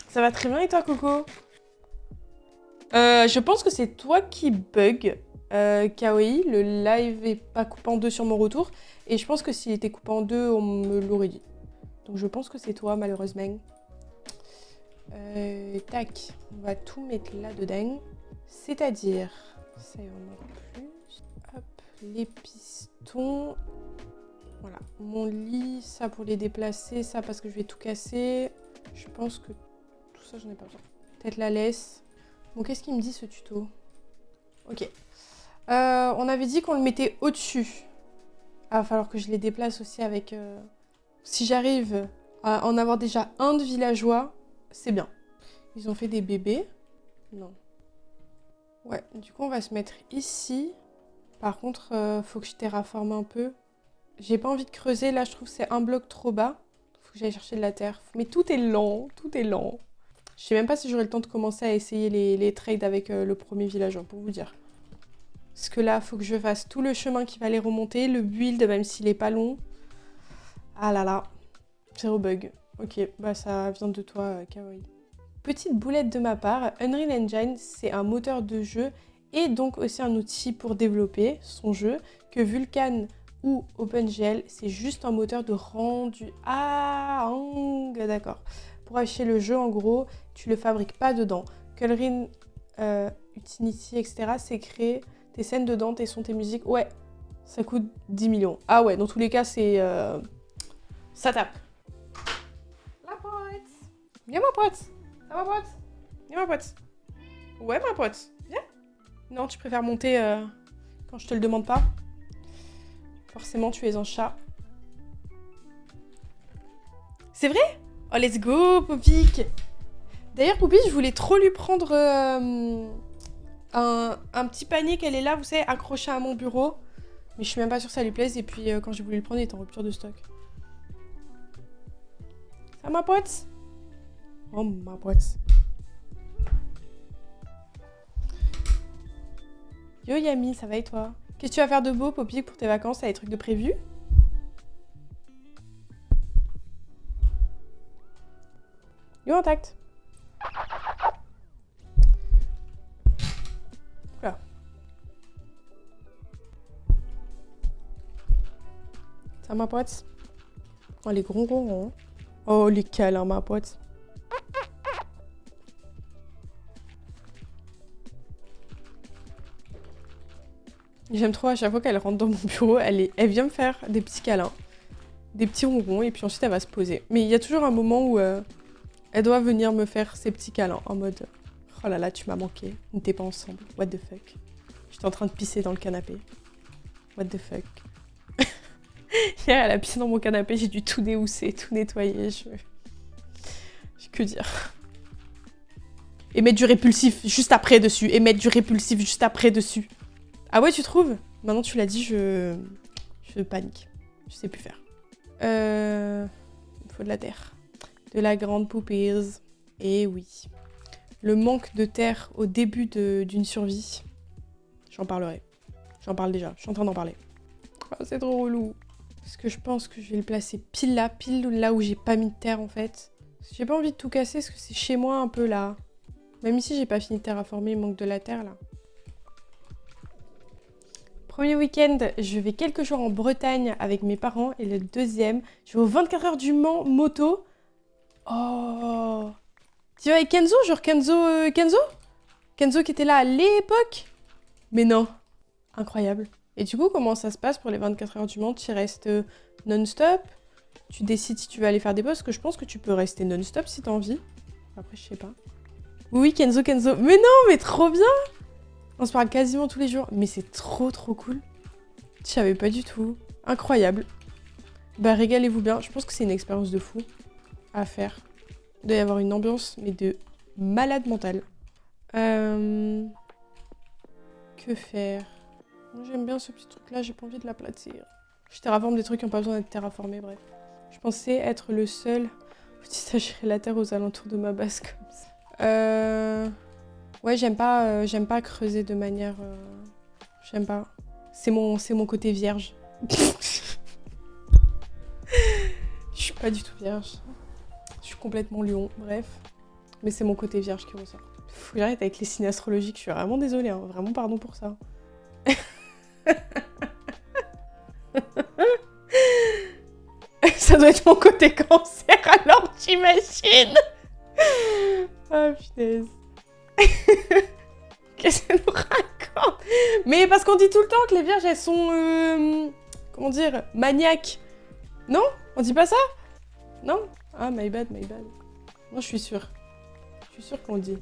Ça va très bien et toi, Coco? Je pense que c'est toi qui bug, Kawaii. Le live est pas coupé en deux sur mon retour. Et je pense que s'il était coupé en deux, on me l'aurait dit. Donc je pense que c'est toi, malheureusement. Tac, on va tout mettre là-dedans. C'est-à-dire... Ça, il y en a plus. Hop, les pistons. Voilà, mon lit, ça pour les déplacer, ça parce que je vais tout casser. Je pense que tout ça, j'en ai pas besoin. Peut-être la laisse. Bon, qu'est-ce qu'il me dit ce tuto? Ok. On avait dit qu'on le mettait au-dessus. Ah, il va falloir que je les déplace aussi avec... Si j'arrive à en avoir déjà un de villageois, c'est bien. Ils ont fait des bébés? Non. Ouais, du coup, on va se mettre ici. Par contre, faut que je terraforme un peu. J'ai pas envie de creuser. Là, je trouve que c'est un bloc trop bas. Faut que j'aille chercher de la terre. Mais tout est lent. Tout est lent. Je sais même pas si j'aurai le temps de commencer à essayer les trades avec le premier villageois, pour vous dire. Parce que là, faut que je fasse tout le chemin qui va les remonter. Le build, même s'il est pas long. Ah là là. Zéro bug. Ok, bah ça vient de toi, Kawaii. Petite boulette de ma part, Unreal Engine, c'est un moteur de jeu et donc aussi un outil pour développer son jeu, que Vulkan ou OpenGL, c'est juste un moteur de rendu. Ah, d'accord. Pour afficher le jeu, en gros, tu le fabriques pas dedans. Coloring, Utility, etc., c'est créer tes scènes dedans, tes sons, tes musiques. Ouais, ça coûte 10 millions. Ah ouais, dans tous les cas, c'est... ça tape. La pote. Viens ma pote. Ça va, pote? Viens, ma pote. Ouais, ma pote. Viens. Non, tu préfères monter quand je te le demande pas. Forcément, tu es un chat. C'est vrai? Oh, let's go, Popik. D'ailleurs, Poupie, je voulais trop lui prendre un petit panier qu'elle est là, vous savez, accroché à mon bureau. Mais je suis même pas sûre que ça lui plaise. Et puis, quand j'ai voulu le prendre, il était en rupture de stock. Ça, ma pote? Oh, ma pote. Yo, Yami, ça va et toi? Qu'est-ce que tu vas faire de beau, Poppy, pour tes vacances? T'as des trucs de prévu? Yo, intact. Oula. Ça, ma pote? Oh, les gros ronrons. Oh, les câlins, ma pote. J'aime trop, à chaque fois qu'elle rentre dans mon bureau, elle vient me faire des petits câlins, des petits ronrons, et puis ensuite elle va se poser. Mais il y a toujours un moment où elle doit venir me faire ces petits câlins, en mode « Oh là là, tu m'as manqué, on n'était pas ensemble, what the fuck ?» J'étais en train de pisser dans le canapé. What the fuck. Hier, elle a pissé dans mon canapé, j'ai dû tout déhousser, tout nettoyer, j'ai que dire. Et mettre du répulsif juste après dessus, et mettre du répulsif juste après dessus. Ah ouais, tu trouves? Maintenant tu l'as dit, je panique. Je sais plus faire. Il faut de la terre. De la grande poupée. Et oui. Le manque de terre au début d'une survie. J'en parlerai. J'en parle déjà. Je suis en train d'en parler. Oh, c'est trop relou. Parce que je pense que je vais le placer pile là où j'ai pas mis de terre en fait. J'ai pas envie de tout casser parce que c'est chez moi un peu là. Même ici j'ai pas fini de terraformer, il manque de la terre là. Premier week-end, je vais quelques jours en Bretagne avec mes parents. Et le deuxième, je vais aux 24 heures du Mans moto. Oh! Tu vas avec Kenzo? Genre Kenzo? Kenzo qui était là à l'époque? Mais non. Incroyable. Et du coup, comment ça se passe pour les 24 heures du Mans? Tu restes non-stop? Tu décides si tu veux aller faire des pauses? Parce que je pense que tu peux rester non-stop si t'as envie. Après, je sais pas. Oui, Kenzo. Mais non, mais trop bien! On se parle quasiment tous les jours, mais c'est trop cool. Je savais pas du tout. Incroyable. Bah régalez-vous bien, je pense que c'est une expérience de fou à faire. Il doit y avoir une ambiance, mais de malade mental. Que faire? Moi j'aime bien ce petit truc là, j'ai pas envie de l'aplatir. Je terraforme des trucs qui n'ont pas besoin d'être terraformés, bref. Je pensais être le seul petit à gérer la terre aux alentours de ma base comme ça. Ouais, j'aime pas creuser de manière... J'aime pas. C'est mon côté vierge. Je suis pas du tout vierge. Je suis complètement lion, bref. Mais c'est mon côté vierge qui ressort. Faut que j'arrête avec les signes astrologiques, je suis vraiment désolée, hein. Vraiment pardon pour ça. Ça doit être mon côté cancer alors, j'imagine. Ah, punaise. Qu'est-ce qu'elle nous raconte? Mais parce qu'on dit tout le temps que les vierges, elles sont... comment dire? Maniaques. Non? On dit pas ça? Non? Ah, my bad. Moi, je suis sûre. Je suis sûre qu'on le dit.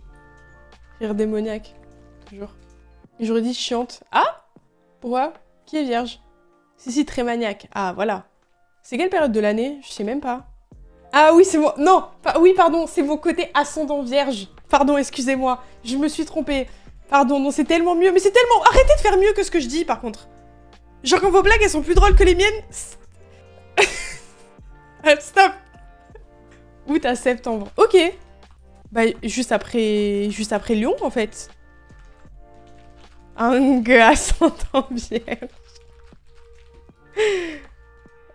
Rire démoniaque. Toujours. Et j'aurais dit chiante. Ah? Pourquoi? Qui est vierge? Si, très maniaque. Ah, voilà. C'est quelle période de l'année? Je sais même pas. Ah oui, c'est moi. Non, oui, pardon, c'est mon côté ascendant vierge. Pardon, excusez-moi, je me suis trompée. Pardon, non, c'est tellement mieux. Mais c'est tellement... Arrêtez de faire mieux que ce que je dis, par contre. Genre, quand vos blagues, elles sont plus drôles que les miennes. Stop. Août à septembre. Ok. Bah, juste après Lyon, en fait. Un gars ascendant vierge.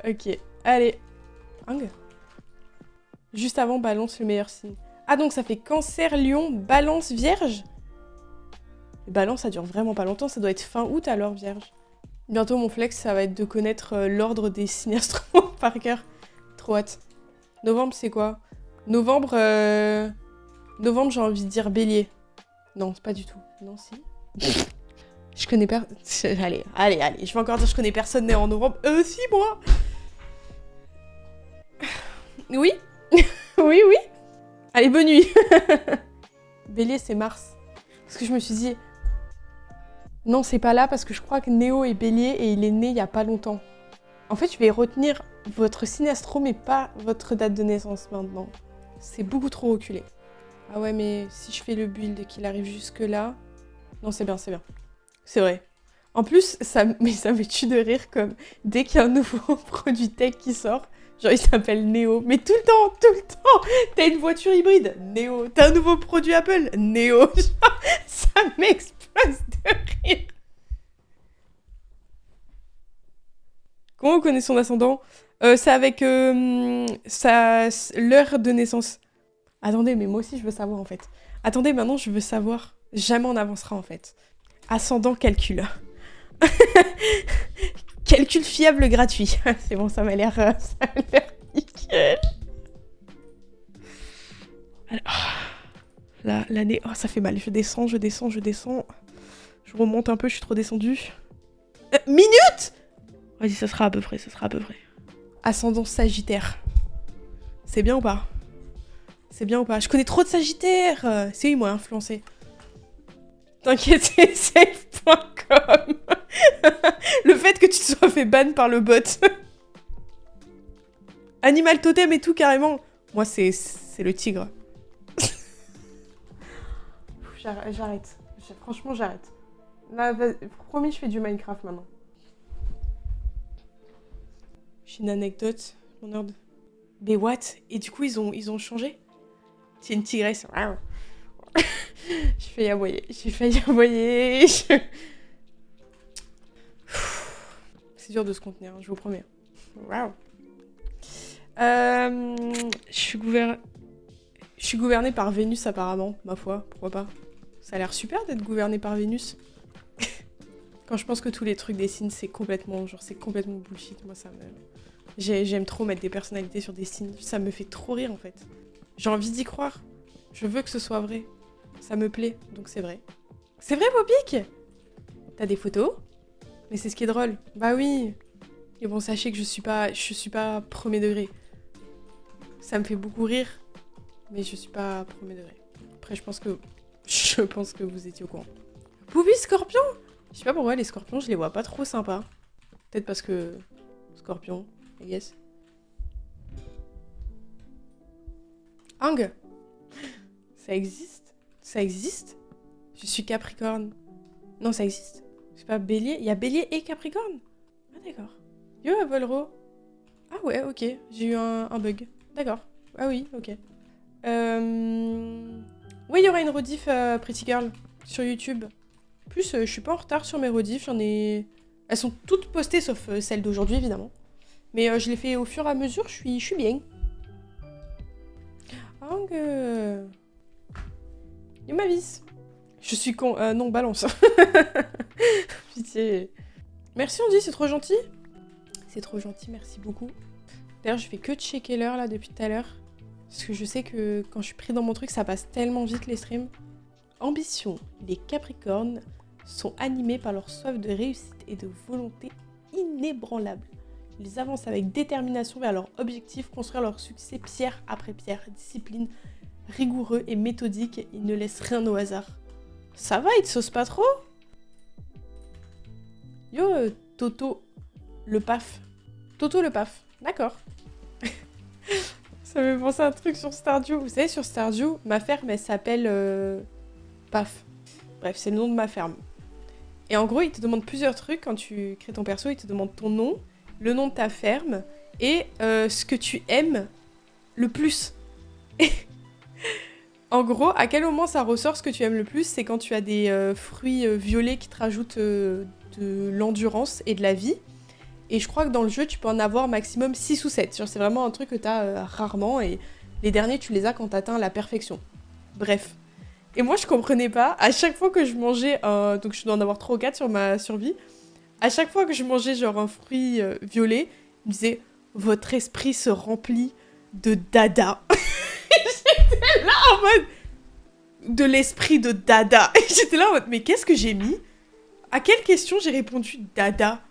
Ok, allez. Hang. Juste avant Balance, le meilleur signe. Ah donc ça fait Cancer, Lion, Balance, Vierge. Balance, ça dure vraiment pas longtemps, ça doit être fin août alors, Vierge. Bientôt mon flex, ça va être de connaître l'ordre des signes astro par cœur. Trop hâte. Novembre, c'est quoi? Novembre, Novembre, j'ai envie de dire Bélier. Non, c'est pas du tout. Non, si. Je connais pas... Allez, je vais encore dire je connais personne né en novembre. Si, moi. Oui. Oui. Allez, bonne nuit. Bélier, c'est Mars. Parce que je me suis dit... Non, c'est pas là parce que je crois que Néo est Bélier et il est né il y a pas longtemps. En fait, je vais retenir votre signe astro, mais pas votre date de naissance maintenant. C'est beaucoup trop reculé. Ah ouais, mais si je fais le build et qu'il arrive jusque là... Non, c'est bien. C'est vrai. En plus, ça me tue de rire comme dès qu'il y a un nouveau produit tech qui sort, genre il s'appelle Néo. Mais tout le temps, t'as une voiture hybride, Néo. T'as un nouveau produit Apple, Néo. Genre, ça m'explose de rire. Comment on connaît son ascendant? C'est avec l'heure de naissance. Attendez, mais moi aussi je veux savoir en fait. Attendez, maintenant je veux savoir. Jamais on avancera en fait. Ascendant calcul. Calcul fiable gratuit. C'est bon, ça m'a l'air nickel. Alors, là, l'année... Oh, ça fait mal. Je descends. Je remonte un peu, je suis trop descendue. Minute! Vas-y, ça sera à peu près. Ascendant Sagittaire. C'est bien ou pas? Je connais trop de Sagittaires. C'est lui, moi, influencé. T'inquiète, c'est safe.com. Le fait que tu te sois fait ban par le bot. Animal totem et tout, carrément. Moi, c'est le tigre. J'arrête. Franchement, j'arrête. Là, promis, je fais du Minecraft maintenant. J'ai une anecdote. Mon ordre. Mais what? Et du coup, ils ont changé? C'est une tigresse. J'ai failli aboyer. C'est dur de se contenir, je vous promets. Waouh. Je suis gouvernée par Vénus apparemment, ma foi, pourquoi pas. Ça a l'air super d'être gouvernée par Vénus. Quand je pense que tous les trucs des signes, c'est complètement bullshit. Moi, j'aime trop mettre des personnalités sur des signes. Ça me fait trop rire en fait. J'ai envie d'y croire. Je veux que ce soit vrai. Ça me plaît, donc c'est vrai. C'est vrai, Popic? T'as des photos? Mais c'est ce qui est drôle. Bah oui. Et bon, sachez que je suis pas premier degré. Ça me fait beaucoup rire, mais je suis pas premier degré. Après, je pense que vous étiez au courant. Poupie Scorpion? Je sais pas pourquoi les scorpions, je les vois pas trop sympas. Peut-être parce que... Scorpion, I guess. Hang. Ça existe? Je suis Capricorne. Non, ça existe. C'est pas Bélier. Il y a Bélier et Capricorne. Ah, d'accord. Yo, Volro. Ah ouais, ok. J'ai eu un bug. D'accord. Ah oui, ok. Oui, il y aura une rediff Pretty Girl sur YouTube. En plus, je suis pas en retard sur mes rediffs. Elles sont toutes postées, sauf celle d'aujourd'hui, évidemment. Mais je les fais au fur et à mesure. Je suis bien. Hang. Et ma vis. Je suis con. Non, balance. Pitié. Merci, on dit, c'est trop gentil. C'est trop gentil, merci beaucoup. D'ailleurs, je fais que checker l'heure là depuis tout à l'heure. Parce que je sais que quand je suis pris dans mon truc, ça passe tellement vite les streams. Ambition. Les Capricornes sont animés par leur soif de réussite et de volonté inébranlable. Ils avancent avec détermination vers leur objectif, construire leur succès pierre après pierre, discipline, rigoureux et méthodique, ils ne laissent rien au hasard. Ça va, ils te saucent pas trop? Yo, Toto le paf. Toto le paf, d'accord. Ça me fait penser à un truc sur Stardew. Vous savez, sur Stardew, ma ferme, elle s'appelle Paf. Bref, c'est le nom de ma ferme. Et en gros, il te demande plusieurs trucs quand tu crées ton perso. Il te demande ton nom, le nom de ta ferme et ce que tu aimes le plus. En gros, à quel moment ça ressort ce que tu aimes le plus? C'est quand tu as des fruits violets qui te rajoutent de l'endurance et de la vie. Et je crois que dans le jeu, tu peux en avoir maximum 6 ou 7. Genre, c'est vraiment un truc que t'as rarement. Et les derniers, tu les as quand t'atteins la perfection. Bref. Et moi, je comprenais pas. À chaque fois que je mangeais donc je dois en avoir 3 ou 4 sur ma survie. À chaque fois que je mangeais genre un fruit violet, il me disait « Votre esprit se remplit de dada. » J'étais là en mode... De l'esprit de dada. Et j'étais là en mode « Mais qu'est-ce que j'ai mis? À quelle question j'ai répondu dada ?»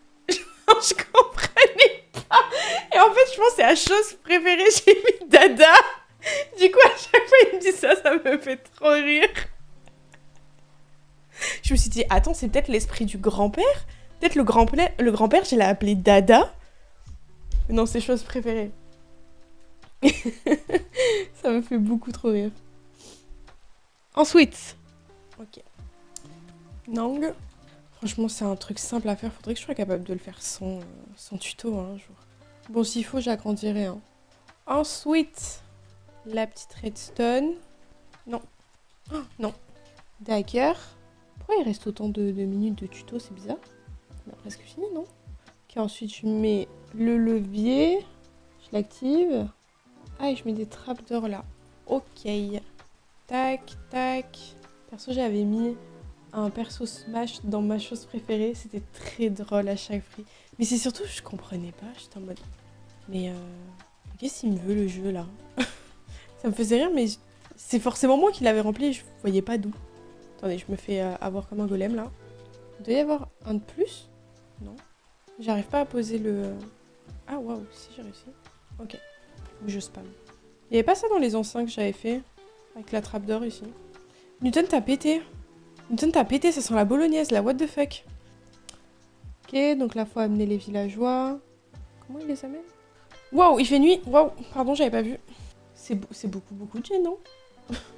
Je comprenais pas. Et en fait, je pense que c'est la chose préférée, j'ai mis dada. Du coup, à chaque fois, il me dit ça, ça me fait trop rire. Je me suis dit, attends, c'est peut-être l'esprit du grand-père? Peut-être le grand-père, je l'ai appelé dada? Non, c'est chose préférée. Ça me fait beaucoup trop rire. Ensuite. Ok. Nang. Franchement, c'est un truc simple à faire. Faudrait que je sois capable de le faire sans tuto un jour. Bon, s'il faut, j'agrandirai. Hein. Ensuite, la petite redstone. Non. Oh, non. Dagger. Pourquoi il reste autant de minutes de tuto? C'est bizarre. On a presque fini, non? Ok, ensuite, je mets le levier. Je l'active. Ah, et je mets des trapdoors là. Ok. Tac, tac. Perso, j'avais mis un perso Smash dans ma chose préférée. C'était très drôle à chaque fois. Mais c'est surtout, je comprenais pas. J'étais en mode... Mais qu'est-ce qu'il me veut le jeu là? Ça me faisait rire, mais c'est forcément moi qui l'avais rempli et je voyais pas d'où. Attendez, je me fais avoir comme un golem là. Il doit y avoir un de plus? Non. J'arrive pas à poser le... Ah waouh, si j'ai réussi. Ok. Faut que je spam. Il y avait pas ça dans les anciens que j'avais fait? Avec la trappe d'or ici. Newton t'as pété. Newton t'as pété, ça sent la bolognaise là, what the fuck. Ok, donc là faut amener les villageois. Comment il les amène? Waouh, il fait nuit. Waouh, pardon, j'avais pas vu. C'est beaucoup de gêne, non?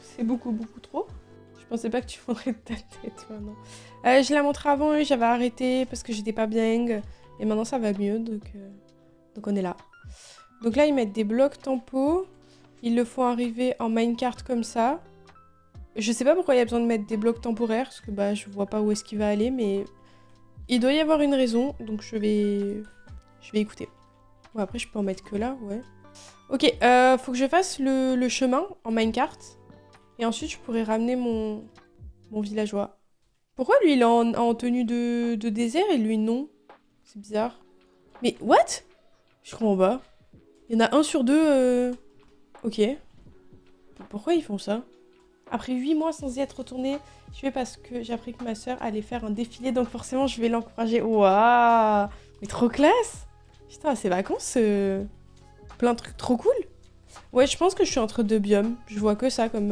C'est beaucoup trop. Je pensais pas que tu fondrais de ta tête maintenant. Je l'ai montré avant et j'avais arrêté parce que j'étais pas bien. Et maintenant ça va mieux, donc on est là. Donc là, ils mettent des blocs tempo. Ils le font arriver en minecart comme ça. Je sais pas pourquoi il y a besoin de mettre des blocs temporaires, parce que bah je vois pas où est-ce qu'il va aller, mais il doit y avoir une raison, donc je vais écouter. Bon, après je peux en mettre que là, ouais. Ok, faut que je fasse le chemin en minecart, et ensuite je pourrais ramener mon villageois. Pourquoi lui il est en tenue de désert et lui non? C'est bizarre. Mais what? Je comprends pas. Il y en a un sur deux, Ok. Pourquoi ils font ça? Après 8 mois sans y être retournée, je vais parce que j'ai appris que ma soeur allait faire un défilé, donc forcément je vais l'encourager. Waouh! Mais trop classe! Putain, ces vacances, plein de trucs trop cool. Ouais, je pense que je suis entre deux biomes. Je vois que ça comme...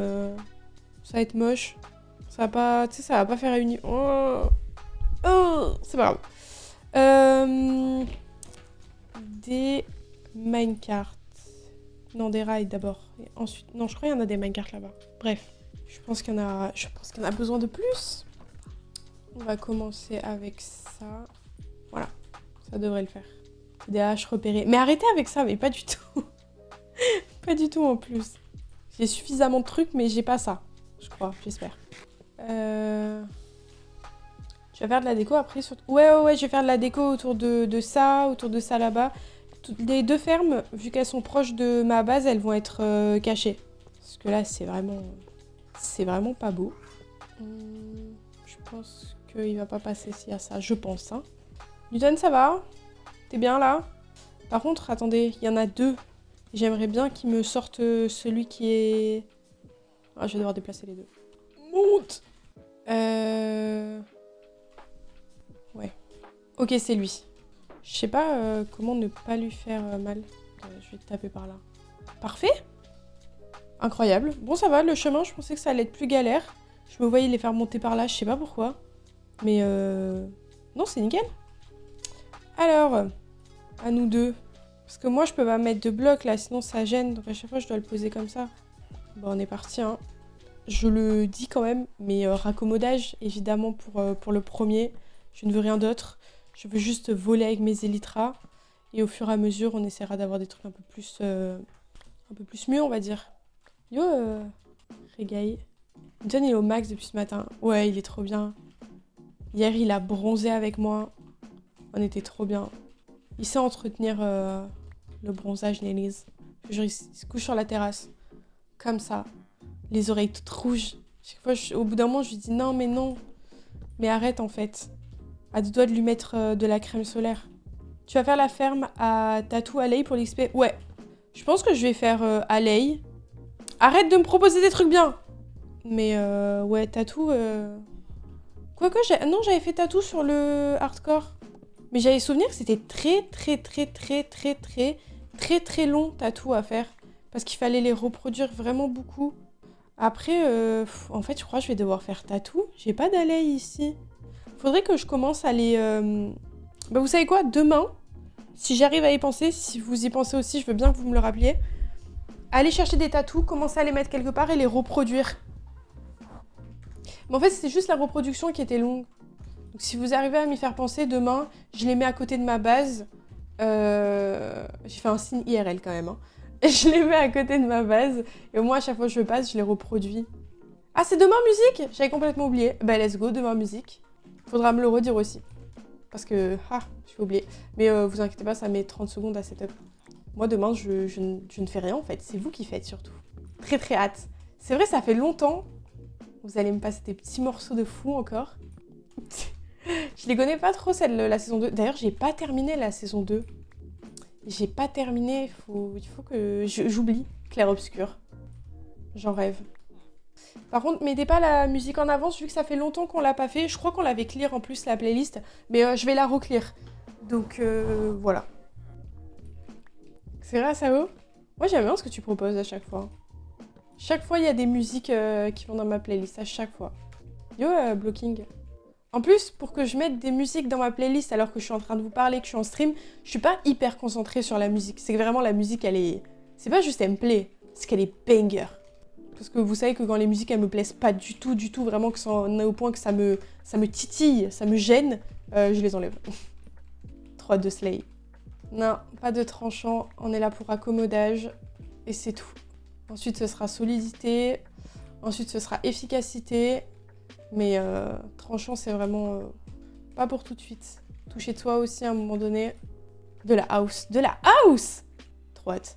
Ça va être moche. Ça va pas... Tu sais, ça va pas faire réunir... Oh, oh, c'est pas grave. Des minecarts. Non, des rails d'abord. Ensuite... Non, je crois qu'il y en a des minecarts là-bas. Bref. Je pense qu'il y en a besoin de plus. On va commencer avec ça. Voilà. Ça devrait le faire. C'est des haches repérées. Mais arrêtez avec ça, mais pas du tout. Pas du tout en plus. J'ai suffisamment de trucs, mais j'ai pas ça. Je crois, j'espère. Tu vas faire de la déco après sur... Ouais, je vais faire de la déco autour de ça là-bas. Les deux fermes, vu qu'elles sont proches de ma base, elles vont être cachées. Parce que là, c'est vraiment pas beau. Je pense qu'il va pas passer s'il y a ça. Je pense, hein. Newton, ça va? T'es bien là? Par contre, attendez, il y en a deux. J'aimerais bien qu'il me sorte celui qui est... Ah, je vais devoir déplacer les deux. Monte! Ouais. Ok, c'est lui. Je sais pas comment ne pas lui faire mal. Je vais te taper par là. Parfait! Incroyable. Bon, ça va, le chemin, je pensais que ça allait être plus galère. Je me voyais les faire monter par là, je sais pas pourquoi. Mais non, c'est nickel. Alors, à nous deux. Parce que moi, je peux pas mettre de blocs là, sinon ça gêne. Donc à chaque fois, je dois le poser comme ça. Bon, on est parti, hein. Je le dis quand même, mais raccommodage, évidemment, pour le premier. Je ne veux rien d'autre. Je veux juste voler avec mes élytras. Et au fur et à mesure, on essaiera d'avoir des trucs un peu plus mieux, on va dire. Yo, Régaille. John, il est au max depuis ce matin. Ouais, il est trop bien. Hier, il a bronzé avec moi. On était trop bien. Il sait entretenir le bronzage, Nélise. Il se couche sur la terrasse. Comme ça. Les oreilles toutes rouges. Chaque fois, au bout d'un moment, je lui dis non, mais non. Mais arrête, en fait. À deux doigts de lui mettre de la crème solaire. Tu vas faire la ferme à Tatou Alley pour l'XP? Ouais. Je pense que je vais faire Alley. Arrête de me proposer des trucs bien. Mais ouais, Tatou... Quoique, j'avais fait Tatou sur le hardcore. Mais j'avais souvenir que c'était très long Tatou à faire. Parce qu'il fallait les reproduire vraiment beaucoup. Après, en fait, je crois que je vais devoir faire Tatou. J'ai pas d'Alley ici. Faudrait que je commence à les... Bah, vous savez quoi? Demain, si j'arrive à y penser, si vous y pensez aussi, je veux bien que vous me le rappeliez. Aller chercher des tatous, commencer à les mettre quelque part et les reproduire. Mais en fait, c'était juste la reproduction qui était longue. Donc si vous arrivez à m'y faire penser, demain, je les mets à côté de ma base. J'ai fait un signe IRL quand même. Hein. Et je les mets à côté de ma base. Et au moins, à chaque fois que je passe, je les reproduis. Ah, c'est demain musique? J'avais complètement oublié. Bah, let's go, demain musique. Faudra me le redire aussi. Parce que, je vais oublier. Mais vous inquiétez pas, ça met 30 secondes à setup. Moi, demain, je ne fais rien, en fait. C'est vous qui faites, surtout. Très hâte. C'est vrai, ça fait longtemps. Vous allez me passer des petits morceaux de fou, encore. Je les connais pas trop, la saison 2. D'ailleurs, j'ai pas terminé la saison 2. J'ai pas terminé. Il faut que... J'oublie. Clair-obscur. J'en rêve. Par contre, mettez pas la musique en avance, vu que ça fait longtemps qu'on l'a pas fait. Je crois qu'on l'avait clear en plus, la playlist. Mais je vais la reclear. Donc, voilà. C'est vrai, Sao? Moi, j'aime bien ce que tu proposes à chaque fois. Chaque fois, il y a des musiques qui vont dans ma playlist. À chaque fois. Yo, blocking. En plus, pour que je mette des musiques dans ma playlist alors que je suis en train de vous parler, que je suis en stream, je suis pas hyper concentrée sur la musique. C'est que vraiment la musique, elle est... C'est pas juste elle me plaît, c'est qu'elle est banger. Parce que vous savez que quand les musiques, elles me plaisent pas du tout, vraiment que ça en est au point que ça me titille, ça me gêne, je les enlève. 3 de Slay. Non, pas de tranchant, on est là pour accommodage, et c'est tout. Ensuite, ce sera solidité, ensuite, ce sera efficacité, mais tranchant, c'est vraiment pas pour tout de suite. Toucher de soi aussi, à un moment donné. De la house. De la house! Trop hâte.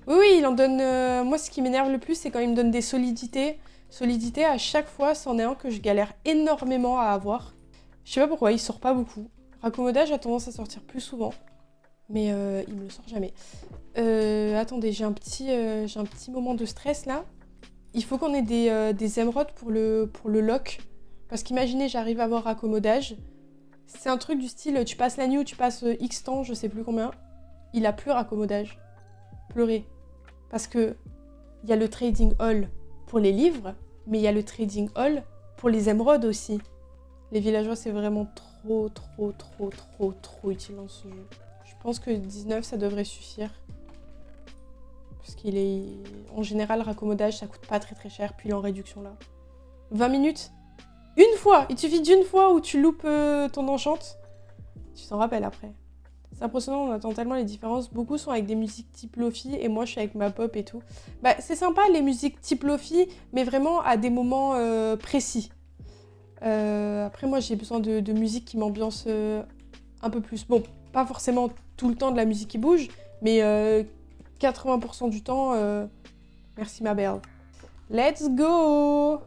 Oui, il en donne... moi, ce qui m'énerve le plus, c'est quand il me donne des solidités. Solidité, à chaque fois, c'en est un que je galère énormément à avoir. Je sais pas pourquoi, il sort pas beaucoup. Raccommodage a tendance à sortir plus souvent. Mais il me le sort jamais. Attendez, j'ai un petit moment de stress, là. Il faut qu'on ait des émeraudes pour le lock. Parce qu'imaginez, j'arrive à avoir raccommodage. C'est un truc du style, tu passes la nuit ou tu passes X temps, je sais plus combien. Il a plus raccommodage. Pleurer. Parce que il y a le trading hall pour les livres, mais il y a le trading hall pour les émeraudes aussi. Les villageois, c'est vraiment trop utile dans ce jeu. Je pense que 19, ça devrait suffire. Parce qu'il est... En général, raccommodage, ça coûte pas très cher, puis il est en réduction là. 20 minutes? Une fois! Il suffit d'une fois où tu loupes ton enchante. Tu t'en rappelles après. C'est impressionnant, on entend tellement les différences. Beaucoup sont avec des musiques type Lofi et moi je suis avec ma pop et tout. Bah c'est sympa les musiques type Lofi, mais vraiment à des moments précis. Après moi j'ai besoin de musique qui m'ambiance un peu plus. Bon, pas forcément tout le temps de la musique qui bouge, mais 80% du temps, merci ma belle. Let's go!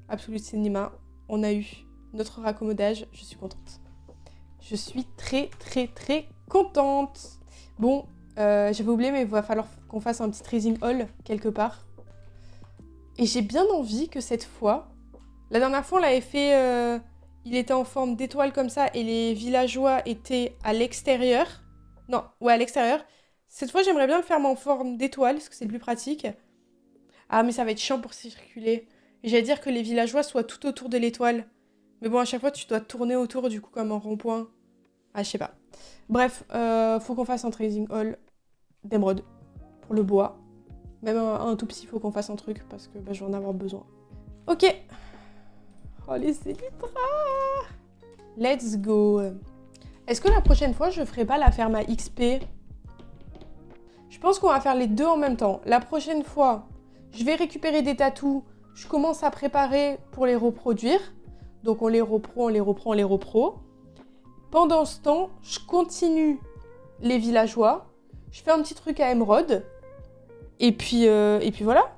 Absolute Cinéma, on a eu notre raccommodage, je suis contente. Je suis très contente. Bon, j'avais oublié, mais il va falloir qu'on fasse un petit trading hall quelque part. Et j'ai bien envie que cette fois... La dernière fois, on l'avait fait... il était en forme d'étoile comme ça et les villageois étaient à l'extérieur. Non, ouais, à l'extérieur. Cette fois, j'aimerais bien le faire en forme d'étoile, parce que c'est le plus pratique. Ah, mais ça va être chiant pour circuler. Et j'allais dire que les villageois soient tout autour de l'étoile. Mais bon, à chaque fois, tu dois tourner autour, du coup, comme un rond-point. Ah, je sais pas. Bref, faut qu'on fasse un trading hall d'émeraude pour le bois. Même un tout petit, faut qu'on fasse un truc, parce que bah, je vais en avoir besoin. Ok. Oh, les élytras. Let's go. Est-ce que la prochaine fois, je ferai pas la ferme à XP? Je pense qu'on va faire les deux en même temps. La prochaine fois, je vais récupérer des tatous. Je commence à préparer pour les reproduire. Donc on les reprend. Pendant ce temps, je continue les villageois. Je fais un petit truc à émeraude. Et puis voilà.